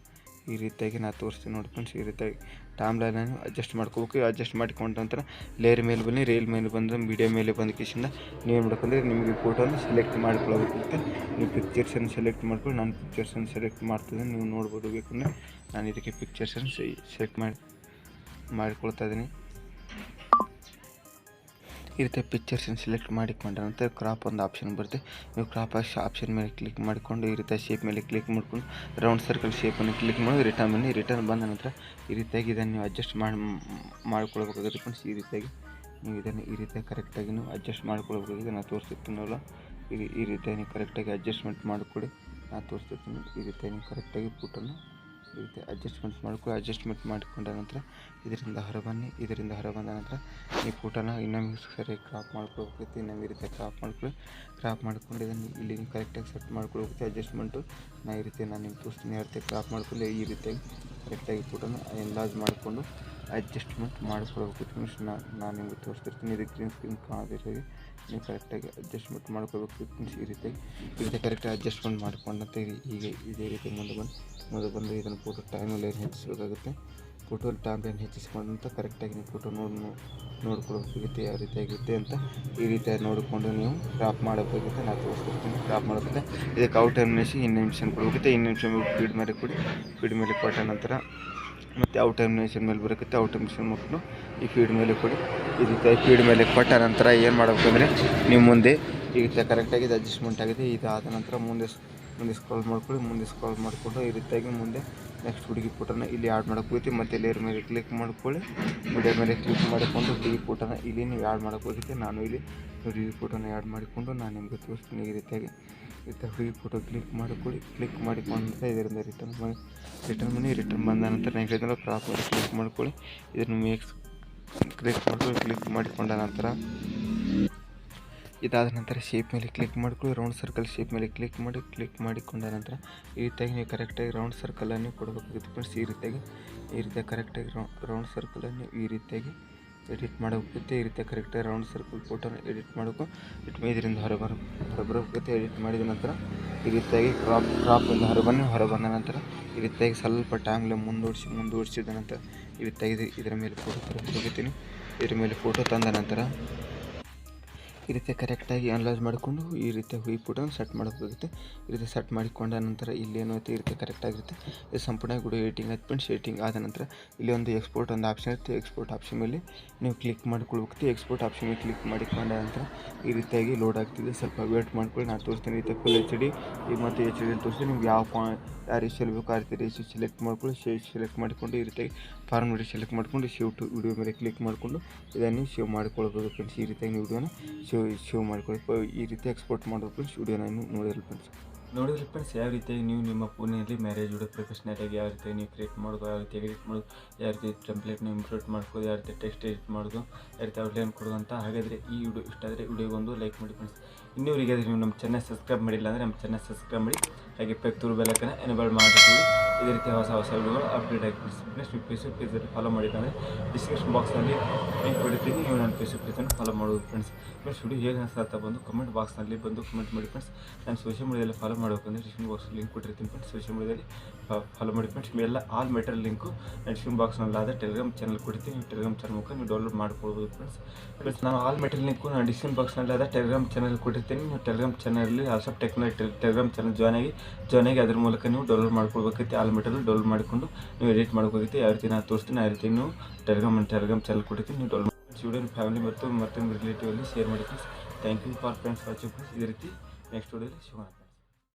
ಈ ರೀತಿಯಾಗಿ ನಾನು ತೋರಿಸ್ತೀನಿ ನೋಡಿ ಫ್ರೆಂಡ್ಸ್. ಈ ರೀತಿಯಾಗಿ ಟೈಮ್ಲೈನನ್ನು ಅಡ್ಜಸ್ಟ್ ಮಾಡ್ಕೋಬೇಕು. ಅಡ್ಜಸ್ಟ್ ಮಾಡಿಕೊಂಡ ನಂತರ ಲೇಯರ್ ಮೇಲೆ ಬನ್ನಿ. ರೇಲ್ ಮೇಲೆ ಬಂದರೆ ಮೀಡಿಯಾ ಮೇಲೆ ಬಂದ ಕೇಸಿಂದ ನೀವು ಮಾಡ್ಕೊಂಡ್ರೆ ನಿಮಗೆ ಫೋಟೋನ ಸೆಲೆಕ್ಟ್ ಮಾಡ್ಕೊಳ್ಬೇಕಾಗುತ್ತೆ. ನೀವು ಪಿಕ್ಚರ್ಸನ್ನು ಸೆಲೆಕ್ಟ್ ಮಾಡ್ಕೊಂಡು ನಾನು ಪಿಕ್ಚರ್ಸನ್ನು ಸೆಲೆಕ್ಟ್ ಮಾಡ್ತಿದ್ದೀನಿ. ನೀವು ನೋಡ್ಬೋದು. ಬೇಕಂದರೆ ನಾನು ಇದಕ್ಕೆ ಪಿಕ್ಚರ್ಸನ್ನು ಸೆಲೆಕ್ಟ್ ಮಾಡಿಕೊಳ್ತಾ ಇದ್ದೀನಿ. ಈ ರೀತಿ ಪಿಕ್ಚರ್ಸನ್ನು ಸೆಲೆಕ್ಟ್ ಮಾಡಿಕೊಂಡ ನಂತರ ಕ್ರಾಪ್ ಒಂದು ಆಪ್ಷನ್ ಬರುತ್ತೆ. ನೀವು ಕ್ರಾಪ್ ಆಪ್ಷನ್ ಮೇಲೆ ಕ್ಲಿಕ್ ಮಾಡಿಕೊಂಡು ಈ ರೀತಿಯ ಶೇಪ್ ಮೇಲೆ ಕ್ಲಿಕ್ ಮಾಡಿಕೊಂಡು ರೌಂಡ್ ಸರ್ಕಲ್ ಶೇಪನ್ನು ಕ್ಲಿಕ್ ಮಾಡಿ ರಿಟರ್ನ್ ಬಂದ ನಂತರ ಈ ರೀತಿಯಾಗಿ ಇದನ್ನು ನೀವು ಅಡ್ಜಸ್ಟ್ ಮಾಡ್ಕೊಳ್ಬೇಕಾಗುತ್ತೆ ಫ್ರೆಂಡ್ಸ್. ಈ ರೀತಿಯಾಗಿ ನೀವು ಇದನ್ನು ಈ ರೀತಿಯಾಗಿ ಕರೆಕ್ಟಾಗಿ ನೀವು ಅಡ್ಜಸ್ಟ್ ಮಾಡ್ಕೊಳ್ಬೇಕಾಗಿದೆ. ನಾನು ತೋರಿಸ್ತಿರ್ತೀನಲ್ಲ ಈ ರೀತಿಯಾಗಿ ನೀವು ಕರೆಕ್ಟಾಗಿ ಅಡ್ಜಸ್ಟ್ಮೆಂಟ್ ಮಾಡಿಕೊಡಿ. ನಾನು ತೋರಿಸ್ತಿರ್ತೀನಿ. ಈ ರೀತಿಯಾಗಿ ನೀವು ಕರೆಕ್ಟಾಗಿ ಫೋಟೋನ ಈ ರೀತಿ ಅಡ್ಜಸ್ಟ್ಮೆಂಟ್ ಮಾಡ್ಕೊಳ್ಳಿ. ಅಡ್ಜಸ್ಟ್ಮೆಂಟ್ ಮಾಡಿಕೊಂಡ ನಂತರ ಇದರಿಂದ ಹೊರಬನ್ನಿ. ಇದರಿಂದ ಹೊರಬಂದ ನಂತರ ಈ ಫೋಟೋನ ಇನ್ನೊಮ್ಮೆ ಸರಿಯಾಗಿ ಕ್ರಾಪ್ ಮಾಡ್ಕೊಳ್ಬೇಕು. ಇನ್ನೊಮ್ಮೆ ಈ ರೀತಿ ಕ್ರಾಪ್ ಮಾಡ್ಕೊಂಡು ಇದನ್ನು ಇಲ್ಲಿ ನೀವು ಕರೆಕ್ಟಾಗಿ ಸೆಟ್ ಮಾಡ್ಕೊಳ್ಬೇಕು. ಅಡ್ಜಸ್ಟ್ಮೆಂಟು ನಾನು ಈ ರೀತಿ ನಾನು ನಿಮ್ಗೆ ತೋರಿಸ್ತೀನಿ. ಯಾವ ರೀತಿ ಕ್ರಾಪ್ ಮಾಡ್ಕೊಂಡು ಈ ರೀತಿಯಾಗಿ ಕರೆಕ್ಟಾಗಿ ಫೋಟೋನ ಎನ್ಲಾರ್ಜ್ ಮಾಡಿಕೊಂಡು ಅಡ್ಜಸ್ಟ್ಮೆಂಟ್ ಮಾಡ್ಕೊಳ್ಬೇಕು ಫ್ರೆಂಡ್ಸ್. ನಾನು ನಿಮಗೆ ತೋರಿಸ್ತಿರ್ತೀನಿ. ಇದು ಗ್ರೀನ್ ಸ್ಕ್ರೀನ್ ಕಾಣೋದಿರೋಗೆ ನೀವು ಕರೆಕ್ಟಾಗಿ ಅಡ್ಜಸ್ಟ್ಮೆಂಟ್ ಮಾಡ್ಕೋಬೇಕು ಫ್ರೆಂಡ್ಸ್. ಈ ರೀತಿ ಕರೆಕ್ಟಾಗಿ ಅಡ್ಜಸ್ಟ್ಮೆಂಟ್ ಮಾಡ್ಕೊಂಡಂತೆ ಈಗ ಇದೇ ರೀತಿ ಮುಂದೆ ಬಂದು ಇದನ್ನು ಫೋಟೋ ಟೈಮ್ಲೈನ್ ಹೆಚ್ಚಿಸಬೇಕಾಗುತ್ತೆ. ಫೋಟೋ ಟೈಮ್ಲೈನ್ ಹೆಚ್ಚಿಸ್ಕೊಂಡಂತ ಕರೆಕ್ಟಾಗಿ ನೀವು ಫೋಟೋ ನೋಡ್ಕೊಳ್ಬೇಕಾಗುತ್ತೆ ಯಾವ ರೀತಿಯಾಗಿರುತ್ತೆ ಅಂತ. ಈ ರೀತಿಯಾಗಿ ನೋಡಿಕೊಂಡು ನೀವು ಕ್ರಾಪ್ ಮಾಡಬೇಕಾಗುತ್ತೆ. ನಾನು ತೋರಿಸ್ತಿರ್ತೀನಿ. ಕ್ರಾಪ್ ಮಾಡೋಕ್ಕೆ ಇದಕ್ಕೆ ಔಟ್ ಇನ್ಫಾರ್ಮೇಷನ್ ಕೊಡಬೇಕಾಗುತ್ತೆ. ಇನ್ಫಾರ್ಮೇಷನ್ ಫೀಡ್ ಮೇಲೆ ಕೊಟ್ಟ ನಂತರ ಮತ್ತು ಔಟ್ ಇನ್ಫಾರ್ಮೇಷನ್ ಮೇಲೆ ಬರುತ್ತೆ. ಔಟ್ ಇನ್ಫಾರ್ಮೇಷನ್ ಮಕ್ಕಳು ಈ ಫೀಡ್ ಮೇಲೆ ಕೊಡಿ. ಈ ರೀತಿಯಾಗಿ ಫೀಡ್ ಮೇಲೆ ಕೊಟ್ಟ ನಂತರ ಏನು ಮಾಡಬೇಕಂದ್ರೆ ನೀವು ಮುಂದೆ ಈ ರೀತಿ ಕರೆಕ್ಟಾಗಿ ಇದು ಅಡ್ಜಸ್ಟ್ಮೆಂಟ್ ಆಗಿದೆ. ಇದಾದ ನಂತರ ಮುಂದೆ ಸ್ಕ್ರಾಲ್ ಮಾಡ್ಕೊಳ್ಳಿ. ಮುಂದೆ ಸ್ಕ್ರಾಲ್ ಮಾಡಿಕೊಂಡು ಈ ರೀತಿಯಾಗಿ ಮುಂದೆ ನೆಕ್ಸ್ಟ್ ಹುಡುಗಿ ಫೋಟೋನ ಇಲ್ಲಿ ಆ್ಯಡ್ ಮಾಡೋಕ್ಕೋಗುತ್ತೆ. ಮತ್ತು ಲೇಯರ್ ಮೇಲೆ ಕ್ಲಿಕ್ ಮಾಡ್ಕೊಳ್ಳಿ. ಮೀಡಿಯಾ ಮೇಲೆ ಕ್ಲಿಕ್ ಮಾಡಿಕೊಂಡು ಹುಡುಗಿ ಫೋಟೋನ ಇಲ್ಲಿ ನೀವು ಆ್ಯಡ್ ಮಾಡೋಕ್ಕೋಗುತ್ತೆ. ನಾನು ಇಲ್ಲಿ ಹುಡುಗಿ ಫೋಟೋನ ಆ್ಯಡ್ ಮಾಡಿಕೊಂಡು ನಾನು ನಿಮಗೆ ತೋರಿಸ್ತೀನಿ. ಈ ರೀತಿಯಾಗಿ ಹುಡುಗಿ ಫೋಟೋ ಕ್ಲಿಕ್ ಮಾಡಿಕೊಳ್ಳಿ. ಕ್ಲಿಕ್ ಮಾಡಿಕೊಂಡ್ರೆ ಇದರಿಂದ ರಿಟರ್ನ್ ಬಂದ ನಂತರ ನೆಕ್ಸ್ಟ್ ಕ್ರಾಪ್ ಮಾಡಿ ಕ್ಲಿಕ್ ಮಾಡ್ಕೊಳ್ಳಿ. ಇದನ್ನು ಕ್ಲಿಕ್ ಮಾಡಿಕೊಂಡ ನಂತರ ಇದಾದ ನಂತರ ಶೇಪ್ ಮೇಲೆ ಕ್ಲಿಕ್ ಮಾಡ್ಕೊಳ್ಳಿ. ರೌಂಡ್ ಸರ್ಕಲ್ ಶೇಪ್ ಮೇಲೆ ಕ್ಲಿಕ್ ಮಾಡಿಕೊಂಡ ನಂತರ ಈ ರೀತಿಯಾಗಿ ನೀವು ಕರೆಕ್ಟಾಗಿ ರೌಂಡ್ ಸರ್ಕಲನ್ನು ಕೊಡಬೇಕಾಗುತ್ತೆ ಫ್ರೆಂಡ್ಸ್. ಈ ರೀತಿಯಾಗಿ ಕರೆಕ್ಟಾಗಿ ರೌಂಡ್ ಸರ್ಕಲನ್ನು ಈ ರೀತಿಯಾಗಿ ಎಡಿಟ್ ಮಾಡಬೇಕಾಗುತ್ತೆ. ಈ ರೀತಿಯಾಗಿ ಕರೆಕ್ಟಾಗಿ ರೌಂಡ್ ಸರ್ಕಲ್ ಫೋಟೋನ ಎಡಿಟ್ ಮಾಡಬೇಕು. ಇದರಿಂದ ಹೊರಬರಬೇಕಾಗುತ್ತೆ. ಎಡಿಟ್ ಮಾಡಿದ ನಂತರ ಈ ರೀತಿಯಾಗಿ ಕ್ರಾಪಿಂದ ಹೊರಬಂದ ನಂತರ ಈ ರೀತಿಯಾಗಿ ಸ್ವಲ್ಪ ಟೈಮ್ಲೆ ಮುಂದೂಡಿಸಿದ ನಂತರ ಈ ರೀತಿಯಾಗಿ ಇದರ ಮೇಲೆ ಫೋಟೋ ತರಬೇಕಾಗುತ್ತೀನಿ. ಇದರ ಮೇಲೆ ಫೋಟೋ ತಂದ ನಂತರ ಈ ರೀತಿ ಕರೆಕ್ಟಾಗಿ ಅನಲೈಸ್ ಮಾಡಿಕೊಂಡು ಈ ರೀತಿಯಾಗಿ ಈ ಫೋಟೋನ ಸೆಟ್ ಮಾಡಬೇಕಾಗುತ್ತೆ. ಈ ರೀತಿ ಸೆಟ್ ಮಾಡಿಕೊಂಡ ನಂತರ ಇಲ್ಲಿ ಏನಾಗುತ್ತೆ ಈ ರೀತಿ ಕರೆಕ್ಟಾಗಿರುತ್ತೆ. ಇದು ಸಂಪೂರ್ಣ ವಿಡಿಯೋ ಎಡಿಟಿಂಗ್ ಆಯ್ತು ಫ್ರೆಂಡ್ಸ್. ಎಡಿಟಿಂಗ್ ಆದ ನಂತರ ಇಲ್ಲಿ ಒಂದು ಎಕ್ಸ್ಪೋರ್ಟ್ ಒಂದು ಆಪ್ಷನ್ ಇರುತ್ತೆ. ಎಕ್ಸ್ಪೋರ್ಟ್ ಆಪ್ಷನ್ ಮೇಲೆ ನೀವು ಕ್ಲಿಕ್ ಮಾಡ್ಕೊಳ್ಬೇಕು. ಎಕ್ಸ್ಪೋರ್ಟ್ ಆಪ್ಷನ್ ಮೇಲೆ ಕ್ಲಿಕ್ ಮಾಡಿಕೊಂಡ ನಂತರ ಈ ರೀತಿಯಾಗಿ ಲೋಡ್ ಆಗ್ತಿದೆ. ಸ್ವಲ್ಪ ವೇಟ್ ಮಾಡ್ಕೊಳ್ಳಿ. ನಾನು ತೋರಿಸ್ತೀನಿ. ಈ ರೀತಿ ಫುಲ್ HD ಮತ್ತು HD ತೋರಿಸ್ತೀನಿ. ನಿಮ್ಗೆ ಯಾವ ರೇಷಿಯಲ್ಲಿ ಬೇಕು ಆ ರೀತಿ ರೇಷಿಯೋ ಸೆಲೆಕ್ಟ್ ಮಾಡ್ಕೊಳ್ಳಿ. ಸೆಲೆಕ್ಟ್ ಮಾಡಿಕೊಂಡು ಈ ರೀತಿಯಾಗಿ ಫಾರ್ಮೆಟ್ ಸೆಲೆಕ್ಟ್ ಮಾಡಿಕೊಂಡು ಸೇವ್ ಟು ವಿಡಿಯೋ ಮೇಲೆ ಕ್ಲಿಕ್ ಮಾಡಿಕೊಂಡು ಇದನ್ನು ಸೇವ್ ಮಾಡ್ಕೊಳ್ಬೋದು ಫ್ರೆಂಡ್ಸ್. ಈ ರೀತಿಯಾಗಿ ನೀವು ವಿಡಿಯೋನ ಸೇವ್ ಮಾಡ್ಕೊಳ್ಳಿ. ಈ ರೀತಿ ಎಕ್ಸ್ಪೋರ್ಟ್ ಮಾಡೋದು ಫ್ರೆಂಡ್ಸ್. ವಿಡಿಯೋನ ನೋಡಿರಲಿ ಫ್ರೆಂಡ್ಸ್. ಯಾವ ರೀತಿಯಾಗಿ ನೀವು ನಿಮ್ಮ ಫೋನಲ್ಲಿ ಮ್ಯಾರೇಜ್ ವಿಡಿಯೋ ಪ್ರೊಫೆಷ್ನಲಾಗಿ ಯಾವ ರೀತಿ ನೀವು ಕ್ರಿಯೇಟ್ ಮಾಡೋದು, ಯಾವ ರೀತಿ ಎಡಿಟ್ ಮಾಡೋದು, ಯಾವ ರೀತಿ ಟೆಂಪ್ಲೇಟ್ನ ಇಂಪ್ರೂವ್ ಮಾಡ್ಕೋದು, ಯಾವ ರೀತಿ ಟೆಕ್ಸ್ಟ್ ಎಡಿಟ್ ಮಾಡೋದು, ಯಾವ ರೀತಿ ಔಟ್ಲೈನ್ ಕೊಡೋದು ಅಂತ. ಹಾಗಾದರೆ ಈ ವಿಡಿಯೋ ಇಷ್ಟ ಆದರೆ ವಿಡಿಯೋಗೊಂದು ಲೈಕ್ ಮಾಡಿ ಫ್ರೆಂಡ್ಸ್. ಇನ್ನೂವರೆಗೆ ನೀವು ನಮ್ಮ ಚಾನಲ್ ಸಬ್ಸ್ಕ್ರೈಬ್ ಮಾಡಿಲ್ಲ ಅಂದರೆ ನಮ್ಮ ಚಾನಲ್ ಸಬ್ಸ್ಕ್ರೈಬ್ ಮಾಡಿ. ಹಾಗೆ ಪಕ್ಕದ ಬೆಲ್ ಐಕಾನ್ ಎನೇಬಲ್ ಮಾಡಿರ್ತೀವಿ. ಇದೇ ರೀತಿ ಹೊಸ ವಿಡಿಯೋಗಳು ಅಪ್ಡೇಟ್ ಆಗಿ ಫ್ರೆಂಡ್ಸ್ ನೀವು ಫೇಸ್ಬುಕ್ ಪೇಜಲ್ಲಿ ಫಾಲೋ ಮಾಡಿದ್ರೆ ಡಿಸ್ಕ್ರಿಪ್ಷನ್ ಬಾಕ್ಸ್ನಲ್ಲಿ ಲಿಂಕ್ ಕೊಡ್ತೀನಿ, ನೀವು ನನ್ನ ಫೇಸ್ಬುಕ್ ಪೇಜನ್ನು ಫಾಲೋ ಮಾಡೋದು ಫ್ರೆಂಡ್ಸ್. ವಿಡಿಯೋ ಹೇಗೆ ಅನಿಸ್ತಾ ಬಂದು ಕಮೆಂಟ್ ಬಾಕ್ಸ್ನಲ್ಲಿ ಬಂದು ಕಮೆಂಟ್ ಮಾಡಿ ಫ್ರೆಂಡ್ಸ್. ನಾನು ಸೋಷಿಯಲ್ ಮೀಡಿಯಾದಲ್ಲಿ ಫಾಲೋ ಮಾಡಬೇಕಂದ್ರೆ ಡಿಸ್ಕ್ರಿಪ್ಷನ್ ಬಾಕ್ಸಲ್ಲಿ ಲಿಂಕ್ ಕೊಟ್ಟಿರ್ತೀನಿ ಫ್ರೆಂಡ್ಸ್. ಸೋಷಿಯಲ್ ಮೀಡಿಯಾದಲ್ಲಿ ಫಾಲೋ ಮಾಡಿ ಫ್ರೆಂಡ್ಸ್. ಎಲ್ಲ ಆಲ್ ಮೆಟೀರಿಯಲ್ ಲಿಂಕು ಡಿಸ್ಕ್ರಿಪ್ಷನ್ ಬಾಕ್ಸ್ನಲ್ಲಾದ ಟೆಲಿಗ್ರಾಮ್ ಚಾನಲ್ ಕೊಡ್ತೀನಿ, ನೀವು ಟೆಲಿಗ್ರಾಮ್ ಚಾನಲ್ ಮುಖ ನೀವು ಡೌನ್ಲೋಡ್ ಮಾಡ್ಕೊಳ್ಬೋದು ಫ್ರೆಂಡ್ಸ್. ನಾನು ಆಲ್ ಮೆಟೀರಿಯಲ್ ಲಿಂಕು ನಾನು ಡಿಸ್ಕ್ರಿಪ್ಷನ್ ಬಾಕ್ಸ್ನಲ್ಲಾದ ಟೆಲಿಗ್ರಾಮ್ ಚಾನಲ್ ಕೊಟ್ಟಿರ್ತೀನಿ, ನೀವು ಟೆಲಿಗ್ರಾಮ್ ಚಾನಲಲ್ಲಿ ಆಲ್ಸಪ್ ಟೆಲಿಗ್ರಾಮ್ ಚಾನಲ್ ಜಾಯ್ನ್ ಆಗಿ ಅದ್ರ ಮೂಲಕ ನೀವು ಡೌನ್ಲೋಡ್ ಮಾಡ್ಕೊಳ್ಬೇಕೈತಿ. ಆಲ್ ಮೆಟೀರಿಯಲ್ ಡೌನ್ಲೋಡ್ ಮಾಡಿಕೊಂಡು ನೀವು ಎಡಿಟ್ ಮಾಡ್ಕೋಬೇಕೈತಿ. ಯಾವ ರೀತಿ ನಾನು ತೋರಿಸ್ತೀನಿ ಆ ರೀತಿ ನೀವು ಟೆಲಿಗ್ರಾಮ್ ಚಾನಲ್ ಕೊಟ್ಟಿರ್ತೀನಿ, ನೀವು ಡೌನ್ಲೋಡ್ ಸ್ಟೂಡೆಂಟ್ ಫ್ಯಾಮಿಲಿ ಮತ್ತು ರಿಲೇಟಿವ್ ಅಲ್ಲಿ ಶೇರ್ ಮಾಡಿ friends. Thank you for friends watching friends. ಇದೇ ರೀತಿ ನೆಕ್ಸ್ಟ್ ವಿಡಿಯೋಲಿ ಸಿಗೋಣ.